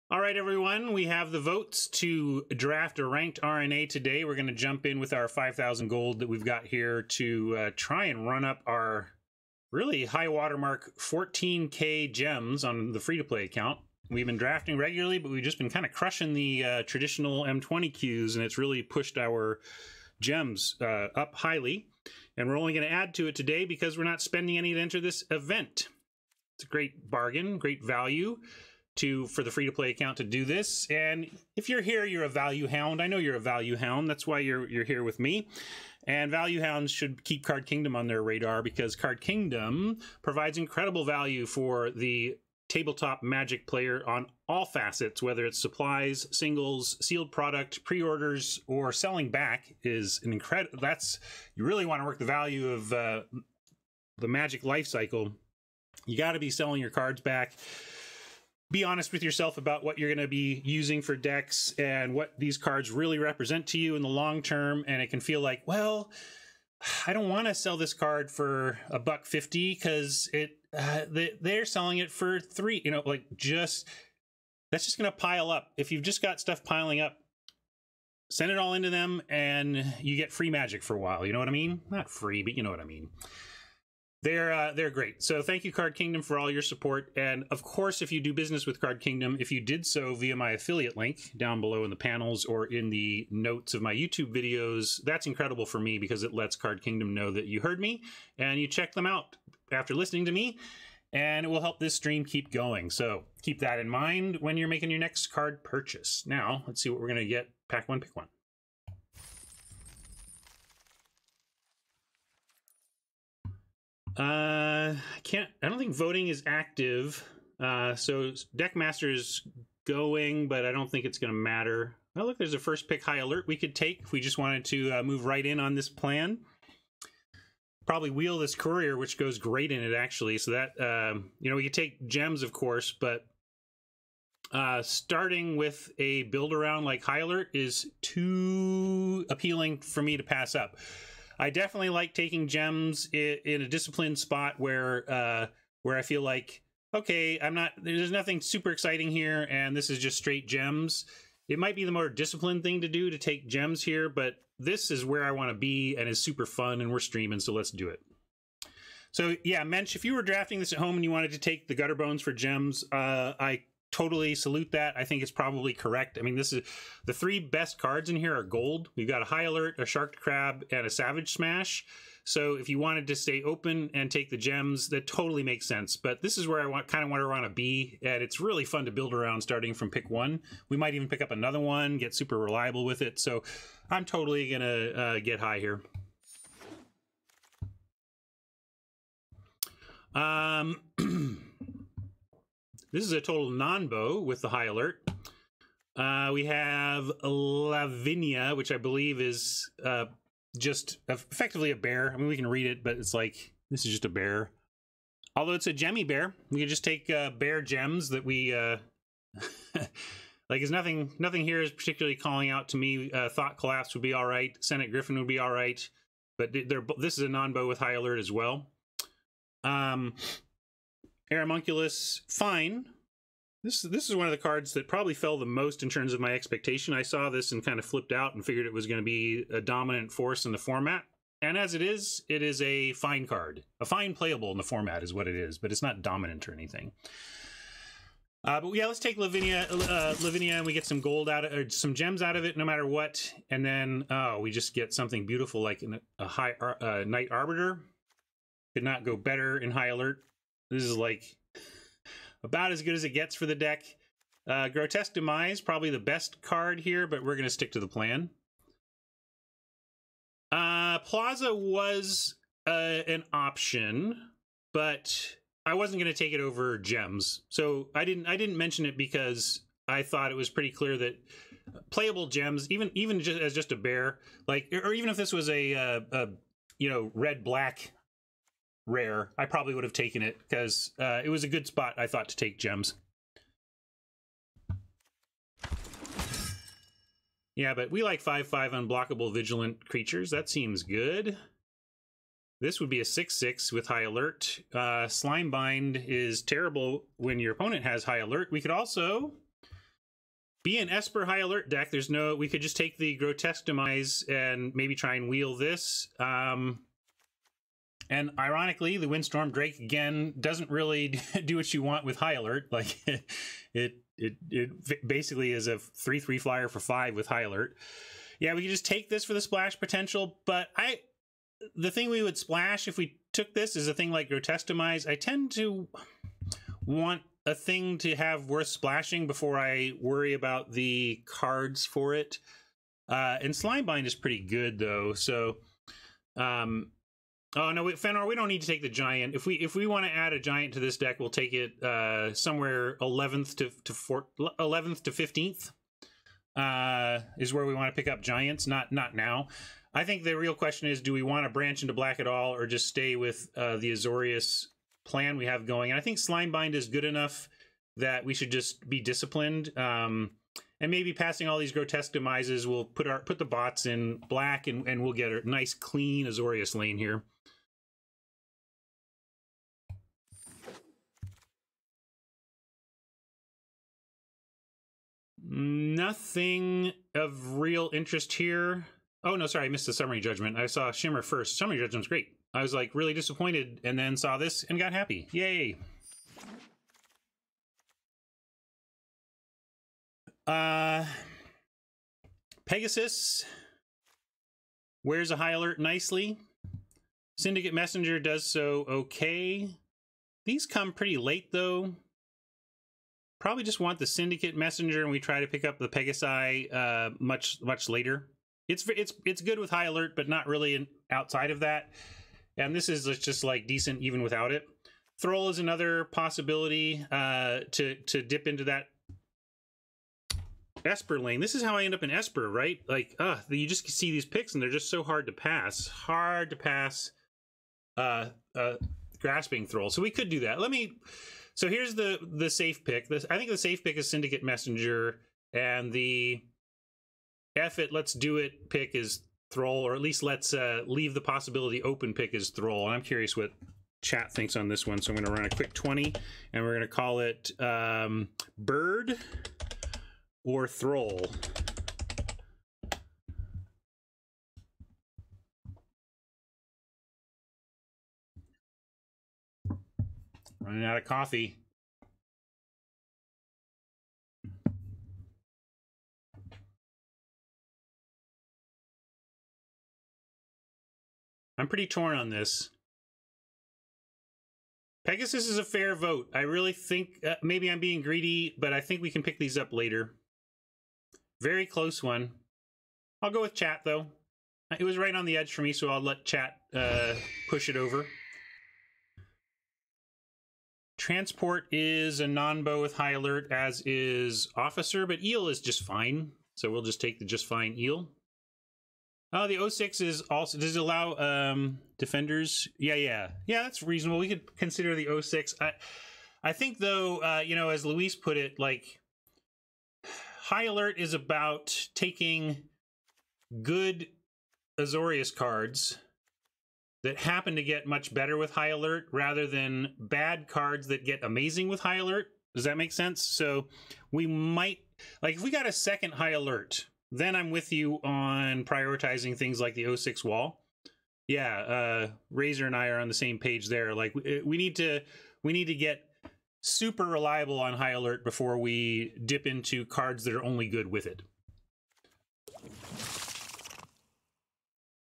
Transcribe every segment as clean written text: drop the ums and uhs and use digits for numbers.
All right, everyone, we have the votes to draft a ranked RNA today. We're going to jump in with our 5,000 gold that we've got here to try and run up our really high watermark 14K gems on the free-to-play account. We've been drafting regularly, but we've just been kind of crushing the traditional M20 queues, and it's really pushed our gems up highly. And we're only going to add to it today because we're not spending any to enter this event. It's a great bargain, great value for the free-to-play account to do this. And if you're here, you're a value hound. I know you're a value hound. That's why you're here with me. And value hounds should keep Card Kingdom on their radar because Card Kingdom provides incredible value for the tabletop Magic player on all facets, whether it's supplies, singles, sealed product, pre-orders, or selling back is an incredible. You really want to work the value of the Magic life cycle. You got to be selling your cards back. Be honest with yourself about what you're going to be using for decks and what these cards really represent to you in the long term. And it can feel like, well, I don't want to sell this card for $1.50 because they're selling it for $3. You know, like that's just going to pile up. If you've just got stuff piling up, send it all into them and you get free Magic for a while. You know what I mean? Not free, but you know what I mean. They're great. So thank you, Card Kingdom, for all your support. And of course, if you do business with Card Kingdom, if you did so via my affiliate link down below in the panels or in the notes of my YouTube videos, that's incredible for me because it lets Card Kingdom know that you heard me and you check them out after listening to me, and it will help this stream keep going. So keep that in mind when you're making your next card purchase. Now, let's see what we're going to get. Pack one, pick one. I don't think voting is active. So Deckmaster is going, but I don't think it's going to matter. Oh, look, there's a first pick high alert we could take if we just wanted to move right in on this plan. Probably wheel this courier, which goes great in it, actually. So that, you know, we could take gems, of course, but starting with a build around like high alert is too appealing for me to pass up. I definitely like taking gems in a disciplined spot where I feel like, okay, there's nothing super exciting here, and this is just straight gems. It might be the more disciplined thing to do to take gems here, but this is where I want to be, and is super fun, and we're streaming, so let's do it. So yeah, Mensch, if you were drafting this at home and you wanted to take the Gutter Bones for gems, I totally salute that. I think it's probably correct. I mean, this is the three best cards in here are gold. We've got a High Alert, a Shark Crab, and a Savage Smash. So if you wanted to stay open and take the gems, that totally makes sense. But this is where I kind of want to be, and it's really fun to build around starting from pick one. We might even pick up another one, get super reliable with it. So I'm totally gonna get high here. This is a total non-bow with the High Alert. We have Ravnica, which I believe is just effectively a bear. I mean, we can read it, but it's like, this is just a bear. Although it's a gemmy bear. We can just take bear gems that we... like, there's nothing here is particularly calling out to me. Thought Collapse would be all right. Senate Griffin would be all right. But this is a non-bow with High Alert as well. Aramunculus, fine. This is one of the cards that probably fell the most in terms of my expectation. I saw this and kind of flipped out and figured it was going to be a dominant force in the format. And as it is a fine card. A fine playable in the format is what it is, but it's not dominant or anything. But yeah, let's take Ravnica and we get some gold out of or some gems out of it no matter what. And then we just get something beautiful like a Night Arbiter. Could not go better in High Alert. This is like about as good as it gets for the deck. Grotesque Demise, probably the best card here, but we're going to stick to the plan. Plaza was an option, but I wasn't going to take it over gems. So I didn't mention it because I thought it was pretty clear that playable gems, even just as just a bear, like, or even if this was a you know, red-black rare, I probably would have taken it because it was a good spot, I thought, to take gems. Yeah, but we like 5/5 unblockable vigilant creatures. That seems good. This would be a 6/6 with High Alert. Slime Bind is terrible when your opponent has High Alert. We could also be an Esper High Alert deck. There's no, we could just take the Grotesque Demise and maybe try and wheel this. And ironically, the Windstorm Drake again doesn't really do what you want with High Alert. Like it basically is a 3/3 flyer for 5 with High Alert. Yeah, we could just take this for the splash potential, but the thing we would splash if we took this is a thing like Grotesque Demise. I tend to want a thing to have worth splashing before I worry about the cards for it. And Slimebind is pretty good though, so oh no, Fenor, we don't need to take the giant. If we want to add a giant to this deck, we'll take it somewhere 11th to 15th is where we want to pick up giants. Not now. I think the real question is, do we want to branch into black at all, or just stay with the Azorius plan we have going? And I think Slimebind is good enough that we should just be disciplined. And maybe passing all these Grotesque Demises, we'll put the bots in black, and we'll get a nice clean Azorius lane here. Nothing of real interest here. Oh, no, sorry, I missed the Summary Judgment. I saw Shimmer first. Summary Judgment's great. I was, like, really disappointed, and then saw this and got happy. Yay! Pegasus wears a High Alert nicely. Syndicate Messenger does so okay. These come pretty late, though. Probably just want the Syndicate Messenger, and we try to pick up the Pegasi much later. It's good with High Alert, but not really outside of that. And this is just like decent even without it. Thrall is another possibility to dip into that Esper lane. This is how I end up in Esper, right? Like, you just see these picks, and they're just so hard to pass. Hard to pass Grasping Thrall. So we could do that. So here's the safe pick. I think the safe pick is Syndicate Messenger, and the F it, let's do it pick is Thrall, or at least let's leave the possibility open pick is Thrall. And I'm curious what chat thinks on this one, so I'm going to run a quick 20, and we're going to call it Bird or Thrall. Running out of coffee. I'm pretty torn on this. Pegasus is a fair vote. I really think maybe I'm being greedy, but I think we can pick these up later. Very close one. I'll go with chat, though. It was right on the edge for me, so I'll let chat push it over. Transport is a non-bow with High Alert, as is Officer, but Eel is just fine. So we'll just take the just fine Eel. Oh, the 06 is also, does it allow defenders? Yeah, that's reasonable. We could consider the 06. I think, though, you know, as Luis put it, like, High Alert is about taking good Azorius cards that happen to get much better with High Alert rather than bad cards that get amazing with High Alert. Does that make sense? So we might, like, if we got a second High Alert, then I'm with you on prioritizing things like the 06 wall. Yeah, Razor and I are on the same page there. Like, we need to get super reliable on High Alert before we dip into cards that are only good with it.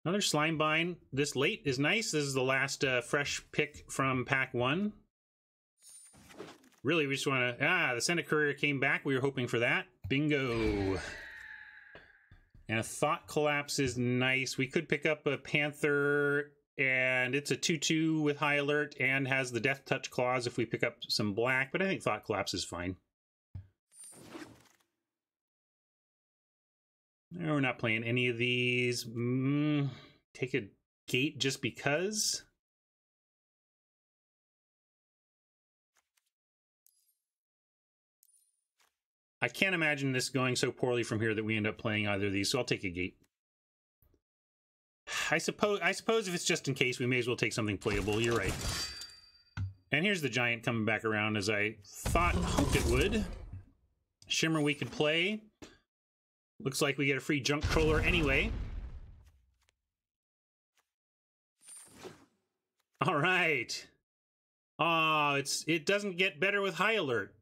Another Slimebind this late is nice. This is the last fresh pick from pack 1. Really, we just want to... the Senate Courier came back. We were hoping for that. Bingo. And a Thought Collapse is nice. We could pick up a Panther, and it's a 2/2 with High Alert and has the Death Touch clause if we pick up some black, but I think Thought Collapse is fine. No, we're not playing any of these. Take a Gate just because. I can't imagine this going so poorly from here that we end up playing either of these, so I'll take a Gate. I suppose if it's just in case, we may as well take something playable. You're right. And here's the Giant coming back around as I hoped it would. Shimmer we could play. Looks like we get a free junk troller anyway. All right. Oh, it doesn't get better with high alert.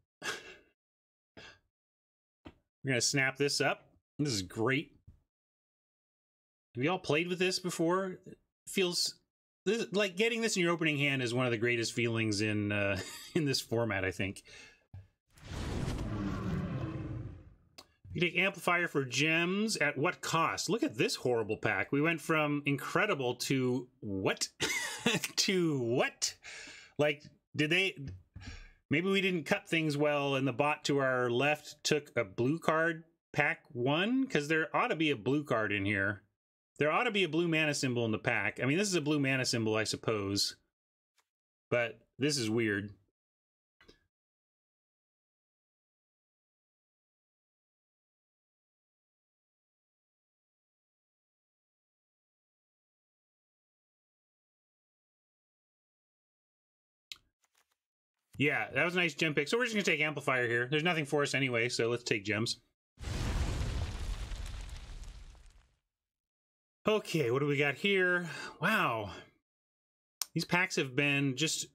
We're gonna snap this up. This is great. Have you all played with this before? It feels like getting this in your opening hand is one of the greatest feelings in in this format, I think. You take amplifier for gems at what cost? Look at this horrible pack. We went from incredible to what? To what? Like, did they... Maybe we didn't cut things well and the bot to our left took a blue card pack 1? Because there ought to be a blue card in here. There ought to be a blue mana symbol in the pack. I mean, this is a blue mana symbol, I suppose. But this is weird. Yeah, that was a nice gem pick. So we're just going to take Amplifier here. There's nothing for us anyway, so let's take gems. Okay, what do we got here? Wow. These packs have been just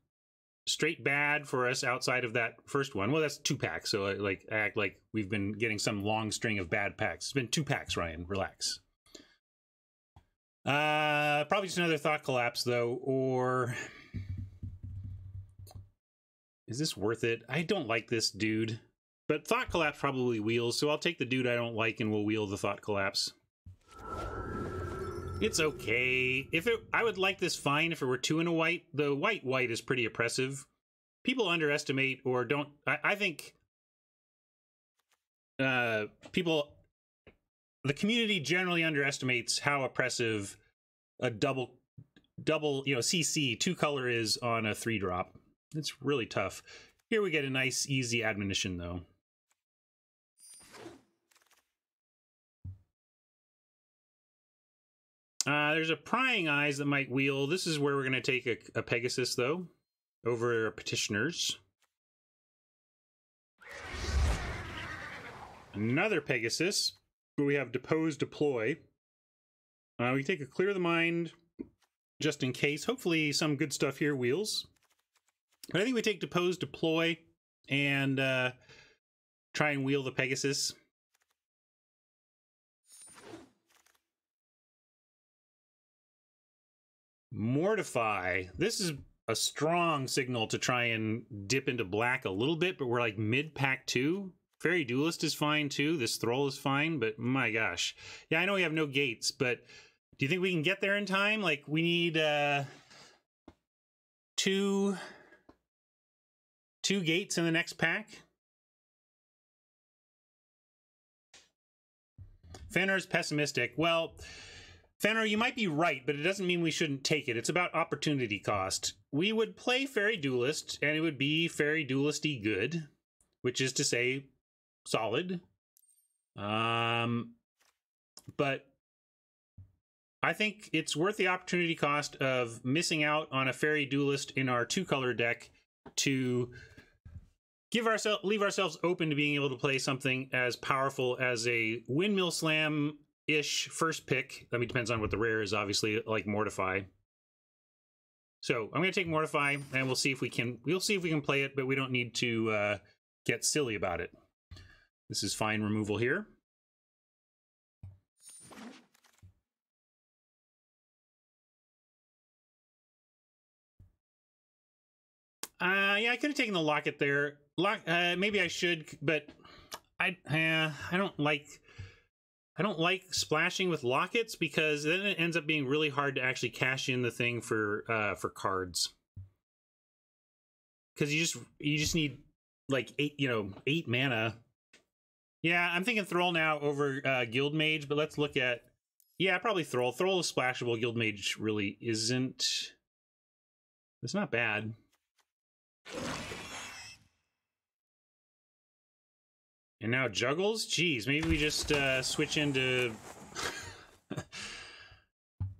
straight bad for us outside of that first one. Well, that's 2 packs, so I act like we've been getting some long string of bad packs. It's been 2 packs, Ryan. Relax. Probably just another Thought Collapse, though, or... Is this worth it? I don't like this dude. But Thought Collapse probably wheels, so I'll take the dude I don't like and we'll wheel the Thought Collapse. It's okay. I would like this fine if it were 2 and a white. The white is pretty oppressive. People underestimate or don't... I think... people... The community generally underestimates how oppressive a double, you know, CC 2 color is on a 3-drop. It's really tough. Here we get a nice, easy admonition, though. There's a Prying Eyes that might wheel. This is where we're going to take a Pegasus, though, over Petitioners. Another Pegasus, where we have Depose, Deploy. We take a Clear the Mind, just in case. Hopefully some good stuff here wheels. But I think we take Depose, Deploy, and try and wheel the Pegasus. Mortify. This is a strong signal to try and dip into black a little bit, but we're like mid-pack 2. Fairy Duelist is fine too. This Thrall is fine, but my gosh. Yeah, I know we have no gates, but do you think we can get there in time? Like, we need 2 gates in the next pack. Fenrir's pessimistic. Well, Fenrir, you might be right, but it doesn't mean we shouldn't take it. It's about opportunity cost. We would play Fairy Duelist, and it would be Fairy Duelist-y good, which is to say, solid. But I think it's worth the opportunity cost of missing out on a Fairy Duelist in our 2-color deck to leave ourselves open to being able to play something as powerful as a Windmill Slam-ish first pick. I mean, depends on what the rare is, obviously, like Mortify. So I'm going to take Mortify, and we'll see if we can play it, but we don't need to get silly about it. This is fine removal here. Yeah, I could have taken the Locket there. Maybe I should, but I don't like splashing with Lockets because then it ends up being really hard to actually cash in the thing for cards. Because you just need like 8 mana. Yeah, I'm thinking Thrall now over Guild Mage, but let's look at probably Thrall. Thrall is splashable. Guild Mage really isn't. It's not bad. And now Juggles? Geez, maybe we just switch into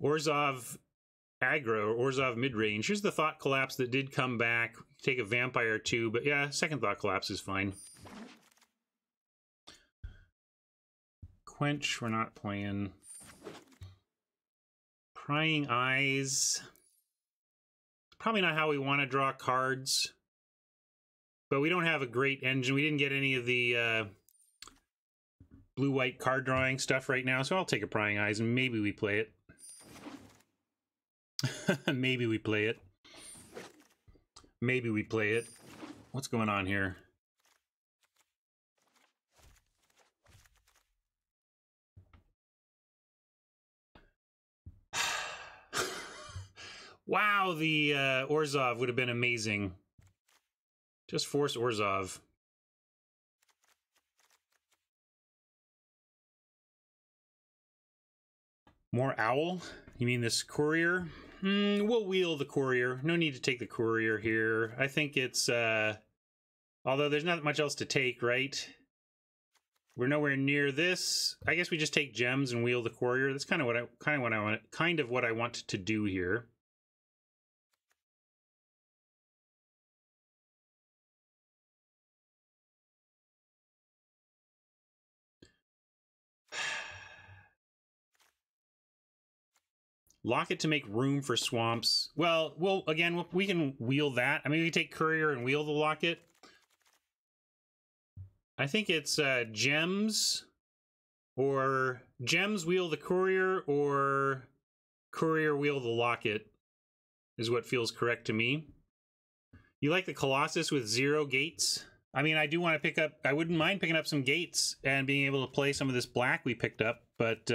Orzhov aggro, or Orzhov mid-range. Here's the Thought Collapse that did come back. Take a Vampire too, but yeah, second Thought Collapse is fine. Quench, we're not playing. Prying Eyes. Probably not how we want to draw cards. But we don't have a great engine. We didn't get any of the blue-white card drawing stuff right now, so I'll take a Prying Eyes and maybe we play it. Maybe we play it. Maybe we play it. What's going on here? Wow, the Orzhov would have been amazing. Just force Orzhov. More Owl? You mean this Courier? We'll wheel the Courier. No need to take the Courier here. I think it's, although there's not much else to take, right? We're nowhere near this. I guess we just take gems and wheel the Courier. That's kind of what I want to do here. Lock it to make room for swamps. Well, again, we can wheel that. I mean, we take Courier and wheel the locket. I think it's gems, or gems wheel the Courier, or Courier wheel the locket is what feels correct to me. You like the Colossus with 0 gates? I mean, I do want to pick up, I wouldn't mind picking up some gates and being able to play some of this black we picked up, but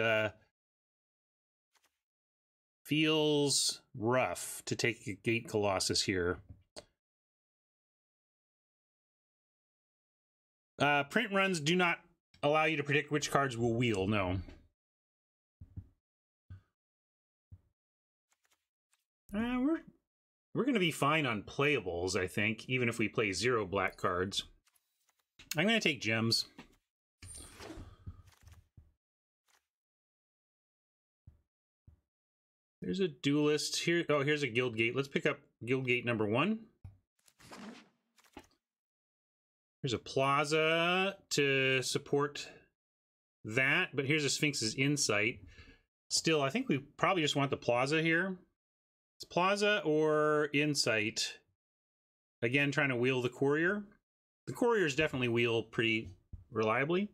feels rough to take a Gate Colossus here. Print runs do not allow you to predict which cards will wheel, no. We're going to be fine on playables, I think, even if we play 0 black cards. I'm going to take gems. There's a duelist here. Oh, here's a guild gate. Let's pick up guild gate number 1. Here's a plaza to support that, but here's a Sphinx's Insight. Still, I think we probably just want the plaza here. It's plaza or Insight. Again, trying to wheel the Courier. The Couriers definitely wheel pretty reliably.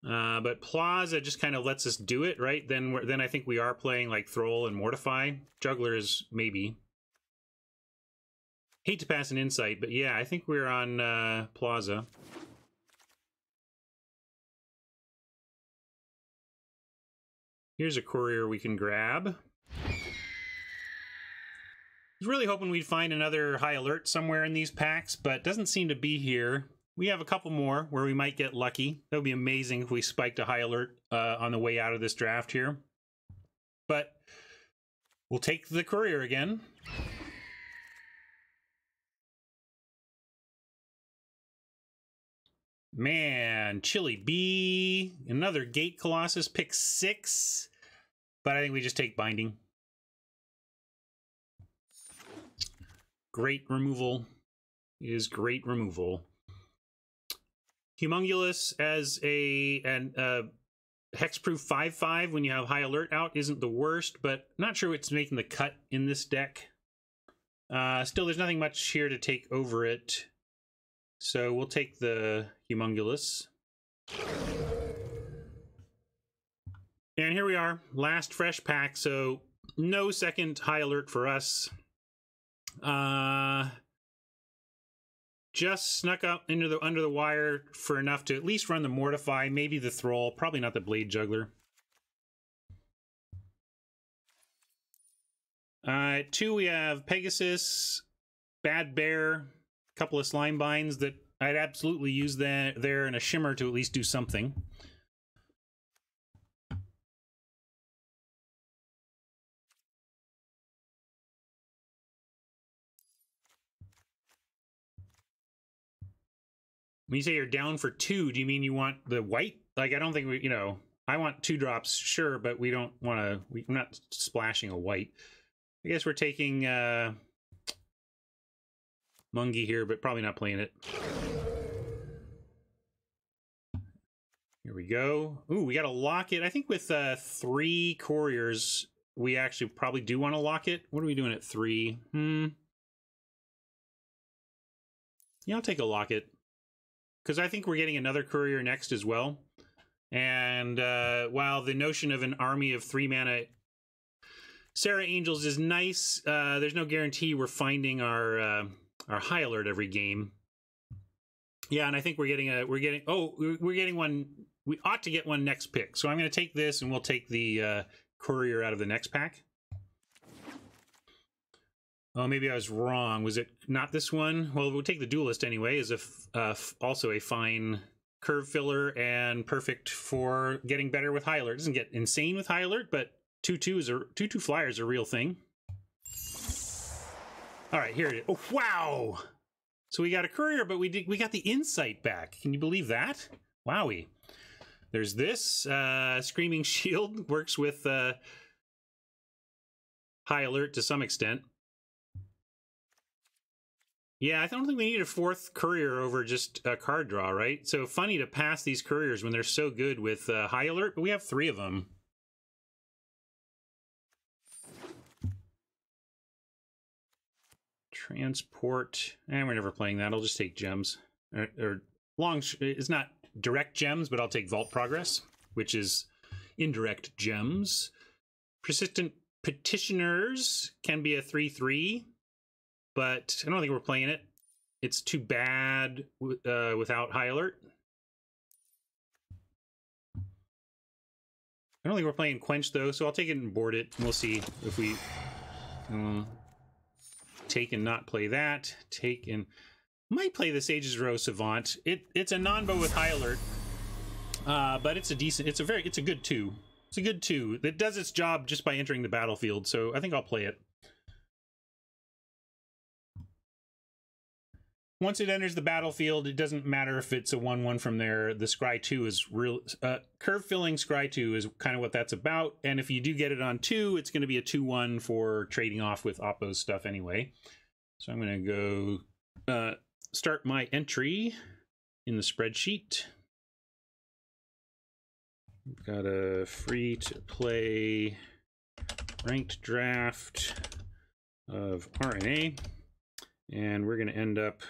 But Plaza just kind of lets us do it, right? Then I think we are playing like Thrall and Mortify. Juggler is maybe. Hate to pass an Insight, but yeah, I think we're on Plaza. Here's a Courier we can grab. I was really hoping we'd find another High Alert somewhere in these packs, but doesn't seem to be here. We have a couple more where we might get lucky. That would be amazing if we spiked a High Alert on the way out of this draft here. But we'll take the Courier again. Man, Chili Bee. Another Gate Colossus, pick 6. But I think we just take Binding. Great removal is great removal. Humongulus as a hexproof 5/5 when you have High Alert out isn't the worst, but not sure it's making the cut in this deck. Still, there's nothing much here to take over it, so we'll take the Humongulus. And here we are, last fresh pack, so no second High Alert for us. Just snuck up into under the wire for enough to at least run the Mortify, maybe the Thrall, probably not the Blade Juggler. 2, we have Pegasus, Bad Bear, a couple of Slime Binds that I'd absolutely use there, and a Shimmer to at least do something. When you say you're down for 2, do you mean you want the white? Like, I don't think we, I want 2 drops, sure, but we don't want to, we're not splashing a white. I guess we're taking Mungie here, but probably not playing it. Here we go. Ooh, we got to lock it. I think with 3 couriers, we actually probably do want to lock it. What are we doing at 3? Yeah, I'll take a lock it. Because I think we're getting another courier next as well. And while the notion of an army of 3-mana Sarah Angels is nice, there's no guarantee we're finding our high alert every game. Yeah, and I think we're getting one. We ought to get one next pick. So I'm going to take this, and we'll take the courier out of the next pack. Oh, maybe I was wrong. Was it not this one? Well, we'll take the Duelist anyway, as also a fine curve filler and perfect for getting better with high alert. It doesn't get insane with high alert, but 2/2 flyer is a real thing. All right, here it is. Oh, wow! So we got a courier, but we got the insight back. Can you believe that? Wowie. There's this. Screaming Shield works with high alert to some extent. Yeah, I don't think we need a 4th courier over just a card draw, right? So funny to pass these couriers when they're so good with high alert, but we have 3 of them. Transport. And we're never playing that. I'll just take gems. It's not direct gems, but I'll take Vault Progress, which is indirect gems. Persistent Petitioners can be a 3/3, but I don't think we're playing it. It's too bad without high alert. I don't think we're playing Quench, though, so I'll take it and board it. We'll see if we take and not play that. Take and might play the Sage's Row Savant. It's a non-bow with high alert, but it's a decent. It's a good 2. It's a good 2. It does its job just by entering the battlefield. So I think I'll play it. Once it enters the battlefield, it doesn't matter if it's a 1/1 from there. The Scry 2 is real. Curve filling Scry 2 is kind of what that's about. And if you do get it on 2, it's going to be a 2/1 for trading off with Oppo's stuff anyway. So I'm going to go start my entry in the spreadsheet. We've got a free to play ranked draft of RNA. And we're going to end up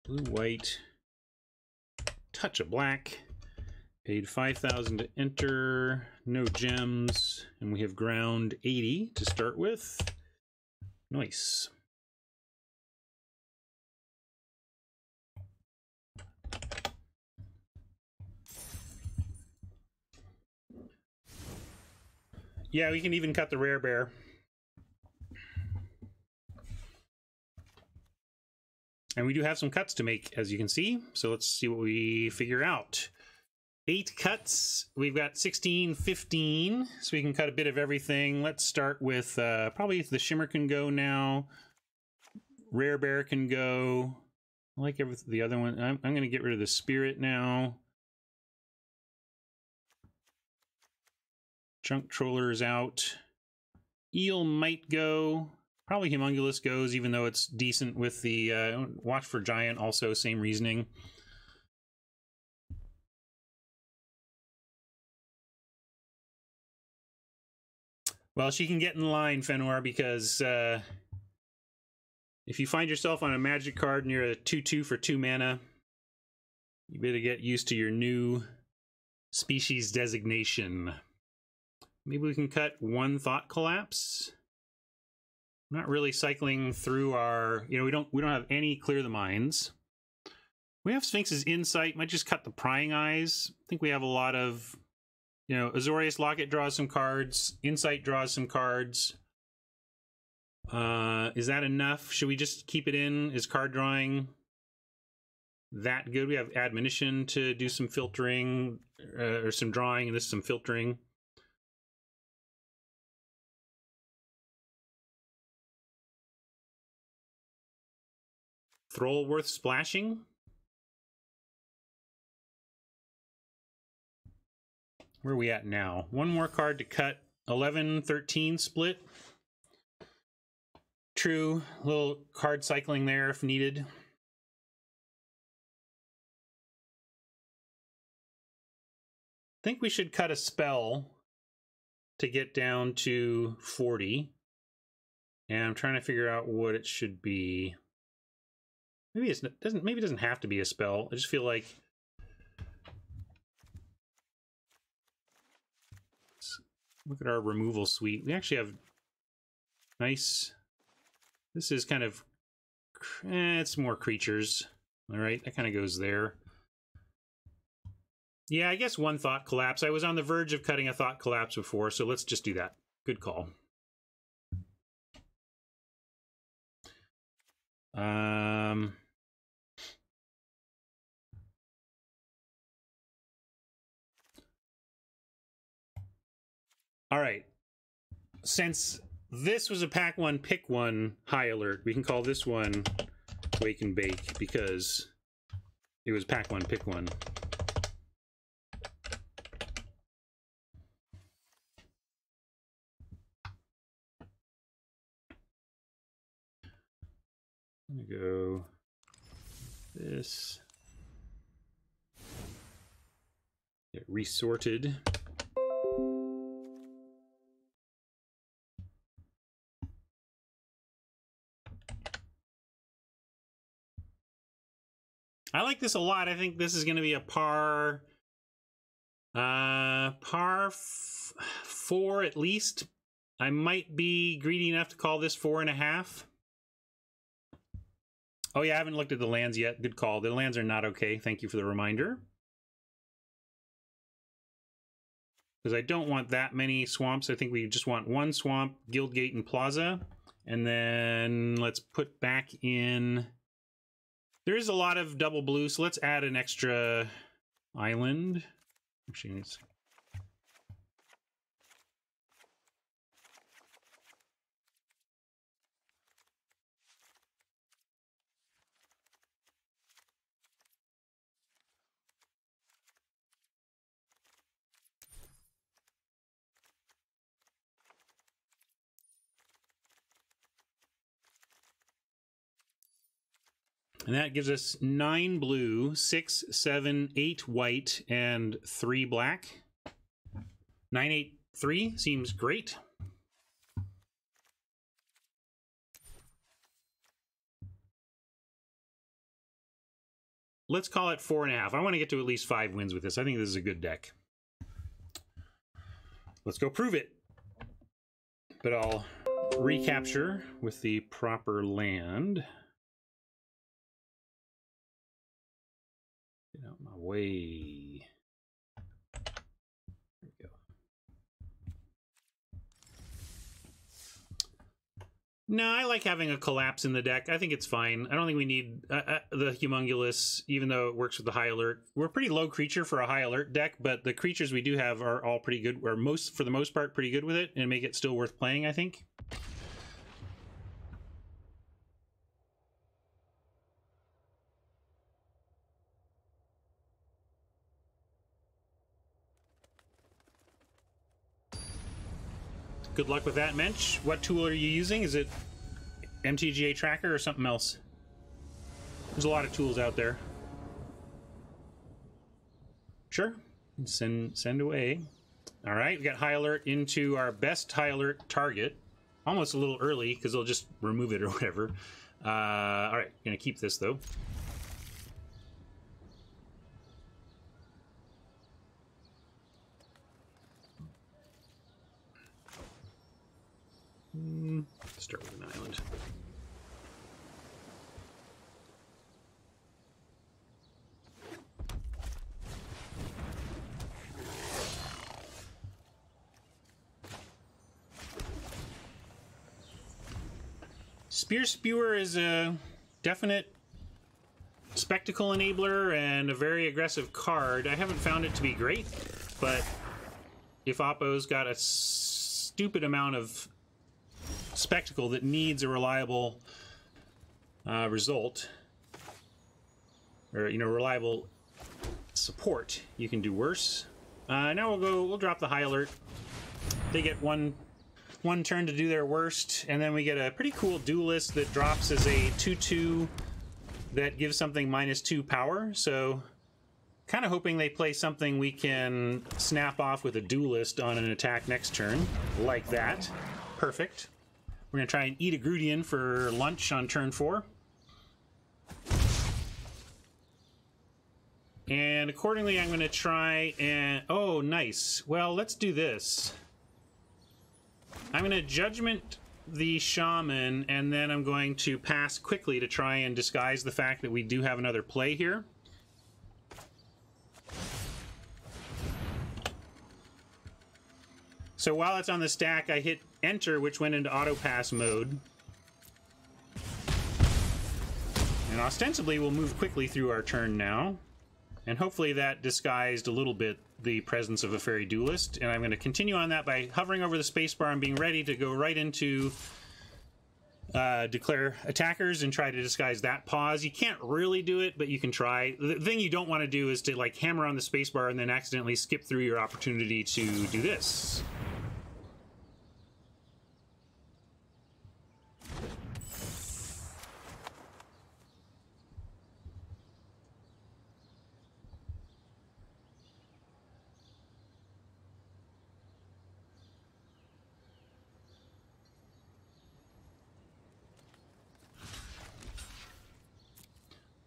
blue, white, touch of black, paid 5,000 to enter, no gems, and we have ground 80 to start with. Nice. Yeah, we can even cut the rare bear. And we do have some cuts to make, as you can see. So let's see what we figure out. 8 cuts. We've got 16, 15. So we can cut a bit of everything. Let's start with probably the Shimmer can go now. Rare Bear can go. I like the other one. I'm going to get rid of the Spirit now. Junk Troller is out. Eel might go. Probably Humongulous goes, even though it's decent with the Watch for Giant, also same reasoning. Well, she can get in line, Fenwar, because if you find yourself on a magic card near a 2/2 for 2 mana, you better get used to your new species designation. Maybe we can cut 1 Thought Collapse. I'm not really cycling through our, we don't have any Clear the Minds. We have Sphinx's Insight, might just cut the Prying Eyes. I think we have a lot of, Azorius Locket draws some cards, Insight draws some cards. Is that enough? Should we just keep it in? Is card drawing that good? We have Admonition to do some filtering, or some drawing, and this is some filtering. Thrall worth splashing? Where are we at now? 1 more card to cut. 11-13 split. True. A little card cycling there if needed. think we should cut a spell to get down to 40. And I'm trying to figure out what it should be. Maybe it doesn't have to be a spell. I just feel like look at our removal suite. We actually have nice. This is kind of it's more creatures. All right, that kind of goes there. Yeah, I guess one Thought Collapse. I was on the verge of cutting a Thought Collapse before, so let's just do that. Good call. All right. Since this was a pack one, pick one high alert, we can call this one Wake and Bake because it was pack one, pick one. I'm gonna go this. Get resorted. I like this a lot. I think this is going to be a par 4 at least. I might be greedy enough to call this 4.5. Oh yeah, I haven't looked at the lands yet. Good call. The lands are not okay. Thank you for the reminder. Because I don't want that many swamps. I think we just want one swamp, Guildgate and Plaza. And then let's put back in... There is a lot of double blue, so let's add an extra island. Actually, it's... And that gives us 9 blue, 6, 7, 8 white, and 3 black. 9, 8, 3 seems great. Let's call it 4.5. I want to get to at least 5 wins with this. I think this is a good deck. Let's go prove it. But I'll recapture with the proper land. Get out my way. There we go. No, I like having a collapse in the deck. I think it's fine. I don't think we need the Humongulous, even though it works with the high alert. We're pretty low creature for a high alert deck, but the creatures we do have are all pretty good, or for the most part, pretty good with it, and make it still worth playing, I think. Good luck with that, Mensch. What tool are you using? Is it MTGA Tracker or something else? There's a lot of tools out there. Sure. Send away. All right, we got high alert into our best high alert target. Almost a little early because they'll just remove it or whatever. All right, gonna keep this though. Start with an island. Spear Spewer is a definite spectacle enabler and a very aggressive card. I haven't found it to be great, but if Oppo's got a stupid amount of spectacle that needs a reliable result, or reliable support, you can do worse. Now we'll drop the high alert. They get one turn to do their worst, and then we get a pretty cool duelist that drops as a 2/2 that gives something -2 power. So Kind of hoping they play something we can snap off with a duelist on an attack next turn, like that. Perfect. We're going to try and eat a Grudian for lunch on turn 4. And accordingly, I'm going to try and... Oh, nice. Well, let's do this. I'm going to Judgment the Shaman, and then I'm going to pass quickly to try and disguise the fact that we do have another play here. So while it's on the stack, I hit Enter, which went into auto pass mode. And ostensibly, we'll move quickly through our turn now. And hopefully that disguised a little bit the presence of a Fairy Duelist. And I'm going to continue on that by hovering over the spacebar and being ready to go right into declare attackers and try to disguise that pause. You can't really do it, but you can try. The thing you don't want to do is to like hammer on the spacebar and then accidentally skip through your opportunity to do this.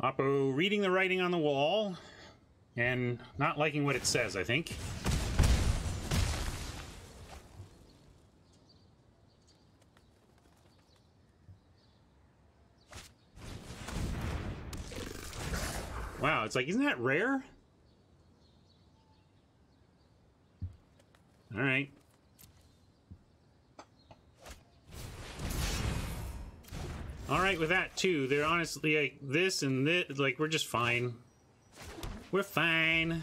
Oppo reading the writing on the wall and not liking what it says, I think. Wow, it's like, isn't that rare? All right. All right with that too. They're honestly like this and this, like we're just fine. We're fine.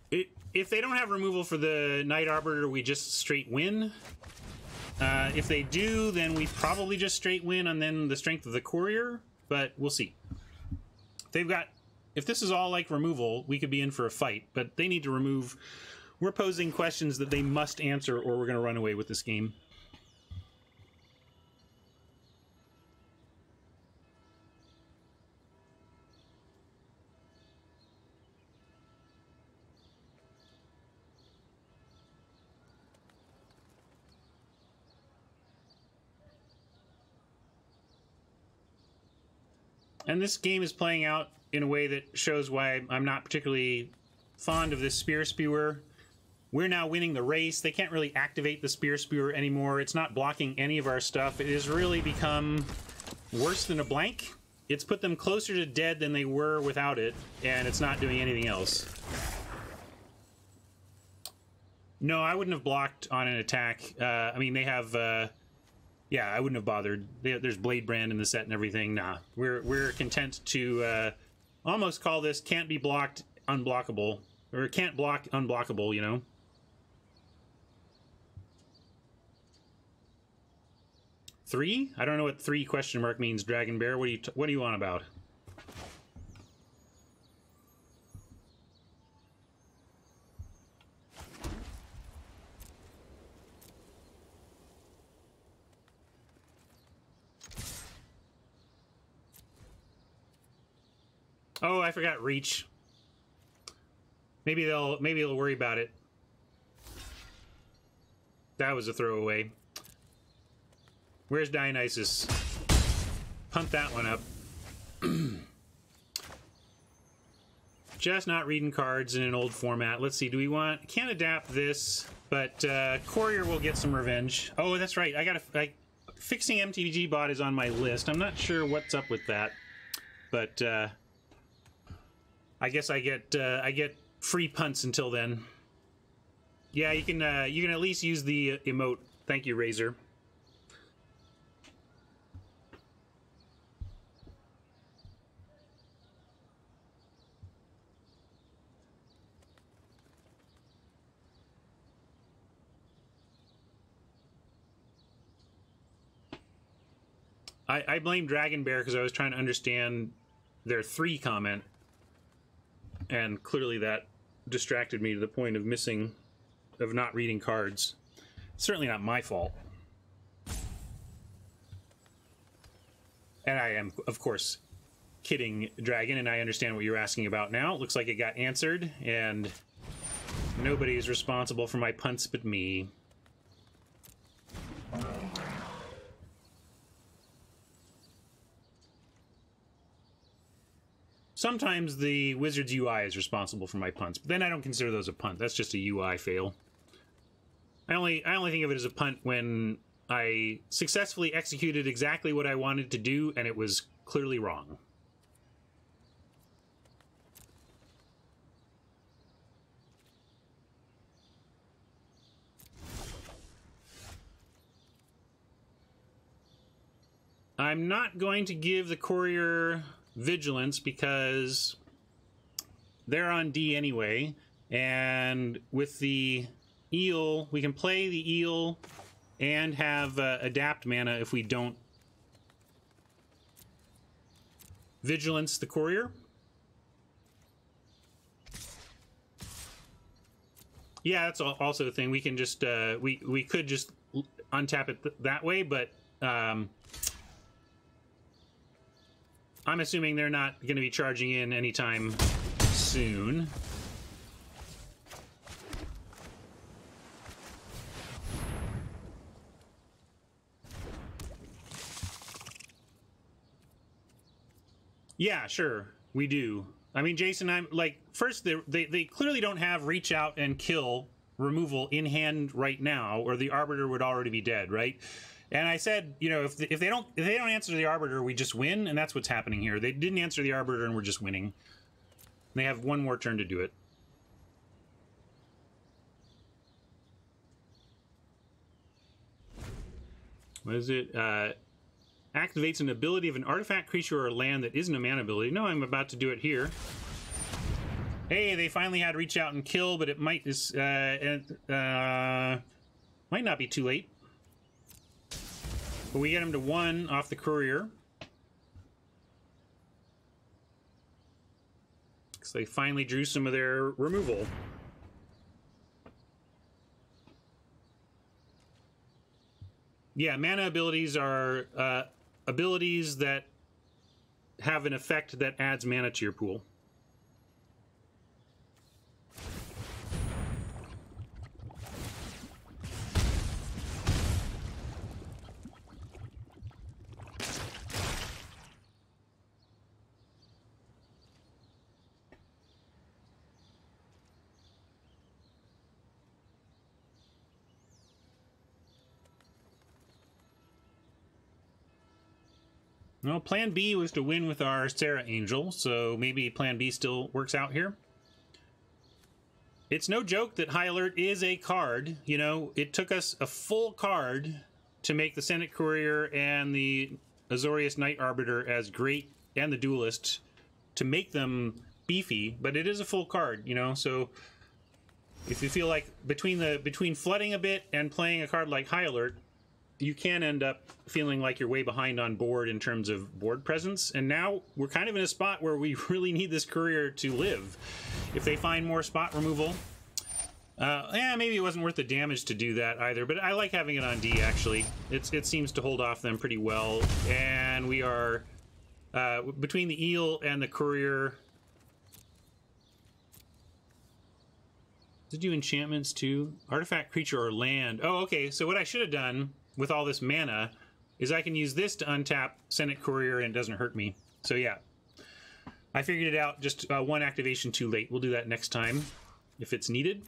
If they don't have removal for the Night Arbiter, we just straight win. If they do, then we probably just straight win on then the strength of the Courier, but we'll see. If this is all like removal, we could be in for a fight, but they need to remove. We're posing questions that they must answer or we're going to run away with this game. And this game is playing out in a way that shows why I'm not particularly fond of this Spear Spewer. We're now winning the race. They can't really activate the Spear Spewer anymore. It's not blocking any of our stuff. It has really become worse than a blank. It's put them closer to dead than they were without it, and it's not doing anything else. No, I wouldn't have blocked on an attack. I mean, they have... yeah, I wouldn't have bothered. There's Blade Brand in the set and everything. Nah, we're content to almost call this can't be blocked unblockable. Or can't block unblockable, you know? Three? I don't know what 3 question mark means, Dragon Bear. What do you want about? Oh, I forgot Reach. Maybe they'll worry about it. That was a throwaway. Where's Dionysus? Punt that one up. Just not reading cards in an old format. Let's see, do we want... Can't adapt this, but Courier will get some revenge. Oh, that's right. Fixing MTG bot is on my list. I'm not sure what's up with that, but I guess I get free punts until then. Yeah, you can at least use the emote. Thank you, Razor. I blame Dragon Bear because I was trying to understand their 3 comment, and clearly that distracted me to the point of not reading cards. It's certainly not my fault. And I am, of course, kidding, Dragon, and I understand what you're asking about now. It looks like it got answered, and nobody is responsible for my punts but me. Sometimes the Wizard's UI is responsible for my punts, but then I don't consider those a punt. That's just a UI fail. I only think of it as a punt when I successfully executed exactly what I wanted to do, and it was clearly wrong. I'm not going to give the Courier Vigilance because they're on D anyway, and with the Eel, we can play the Eel and have Adapt mana if we don't Vigilance the Courier. Yeah, that's also a thing. We can just we could just untap it that way, but I'm assuming they're not going to be charging in anytime soon. Yeah, sure, we do. I mean, Jason, I'm like, first, they clearly don't have reach out and kill removal in hand right now, or the Arbiter would already be dead, right? And I said, you know, if they don't answer the Arbiter, we just win, and that's what's happening here. They didn't answer the Arbiter, and we're just winning. They have one more turn to do it. What is it? Activates an ability of an artifact, creature, or land that isn't a mana ability. No, I'm about to do it here. Hey, they finally had reach out and kill, but it might might not be too late. But we get them to 1 off the Courier. Because they finally drew some of their removal. Yeah, mana abilities are abilities that have an effect that adds mana to your pool. Well, plan B was to win with our Sarah Angel, so maybe plan B still works out here. It's no joke that High Alert is a card. You know, it took us a full card to make the Senate Courier and the Azorius Night Arbiter as great, and the Duelist, to make them beefy, but it is a full card, you know, so if you feel like between flooding a bit and playing a card like High Alert, you can end up feeling like you're way behind on board in terms of board presence. And now we're kind of in a spot where we really need this Courier to live. If they find more spot removal, yeah, maybe it wasn't worth the damage to do that either, but I like having it on D, actually. It seems to hold off them pretty well. And we are, between the Eel and the Courier... Does it do enchantments too? Artifact, creature, or land. Oh, okay, so what I should have done with all this mana is I can use this to untap Senate Courier and it doesn't hurt me. So yeah, I figured it out, just one activation too late. We'll do that next time if it's needed.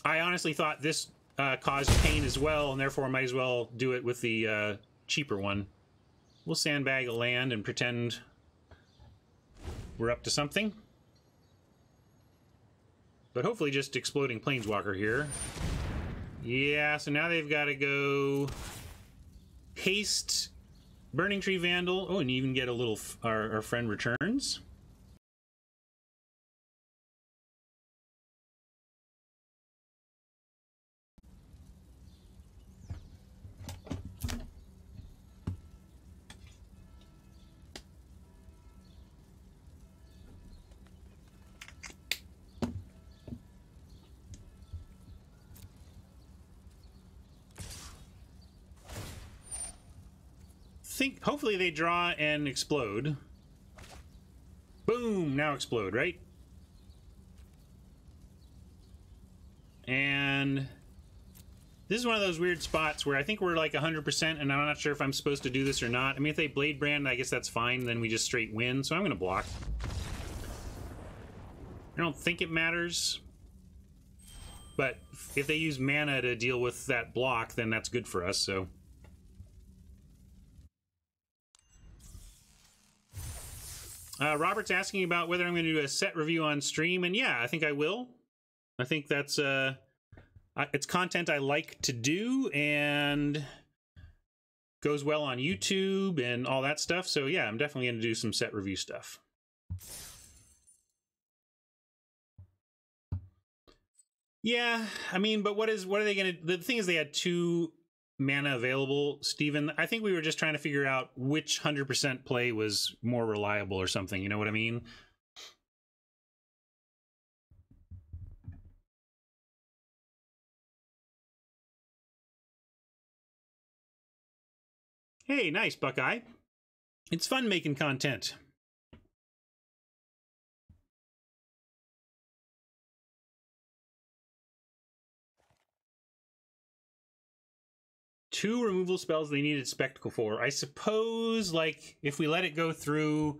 I honestly thought this caused pain as well, and therefore I might as well do it with the cheaper one. We'll sandbag a land and pretend we're up to something. But hopefully just exploding Planeswalker here. Yeah, so now they've got to go haste Burning Tree Vandal. Oh, and you even get a little our friend returns. think hopefully they draw and explode. Boom! Now explode, right? And this is one of those weird spots where I think we're like 100%, and I'm not sure if I'm supposed to do this or not. I mean, if they Blade Brand, I guess that's fine. Then we just straight win. So I'm going to block. I don't think it matters. But if they use mana to deal with that block, then that's good for us, so... Robert's asking about whether I'm going to do a set review on stream, and yeah, I think I will. I think that's it's content I like to do, and goes well on YouTube and all that stuff. So yeah, I'm definitely going to do some set review stuff. Yeah, I mean, but what are they going to... The thing is, they had 2 mana available, Steven. I think we were just trying to figure out which 100% play was more reliable or something. You know what I mean? Hey, nice, Buckeye. It's fun making content. Two removal spells they needed Spectacle for. I suppose, like, if we let it go through,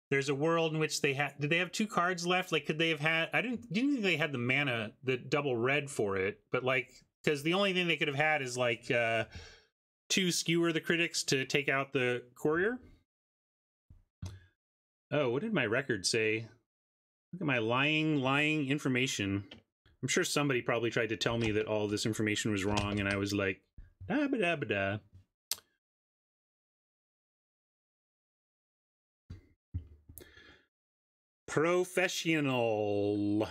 there's a world in which they had... Did they have 2 cards left? Like, could they have had... I didn't think they had the mana, the double red for it, but, like, because the only thing they could have had is, like, 2 Skewer the Critics to take out the Courier. Oh, what did my record say? Look at my lying information. I'm sure somebody probably tried to tell me that all this information was wrong, and I was like, da-ba-da-ba-da. Professional.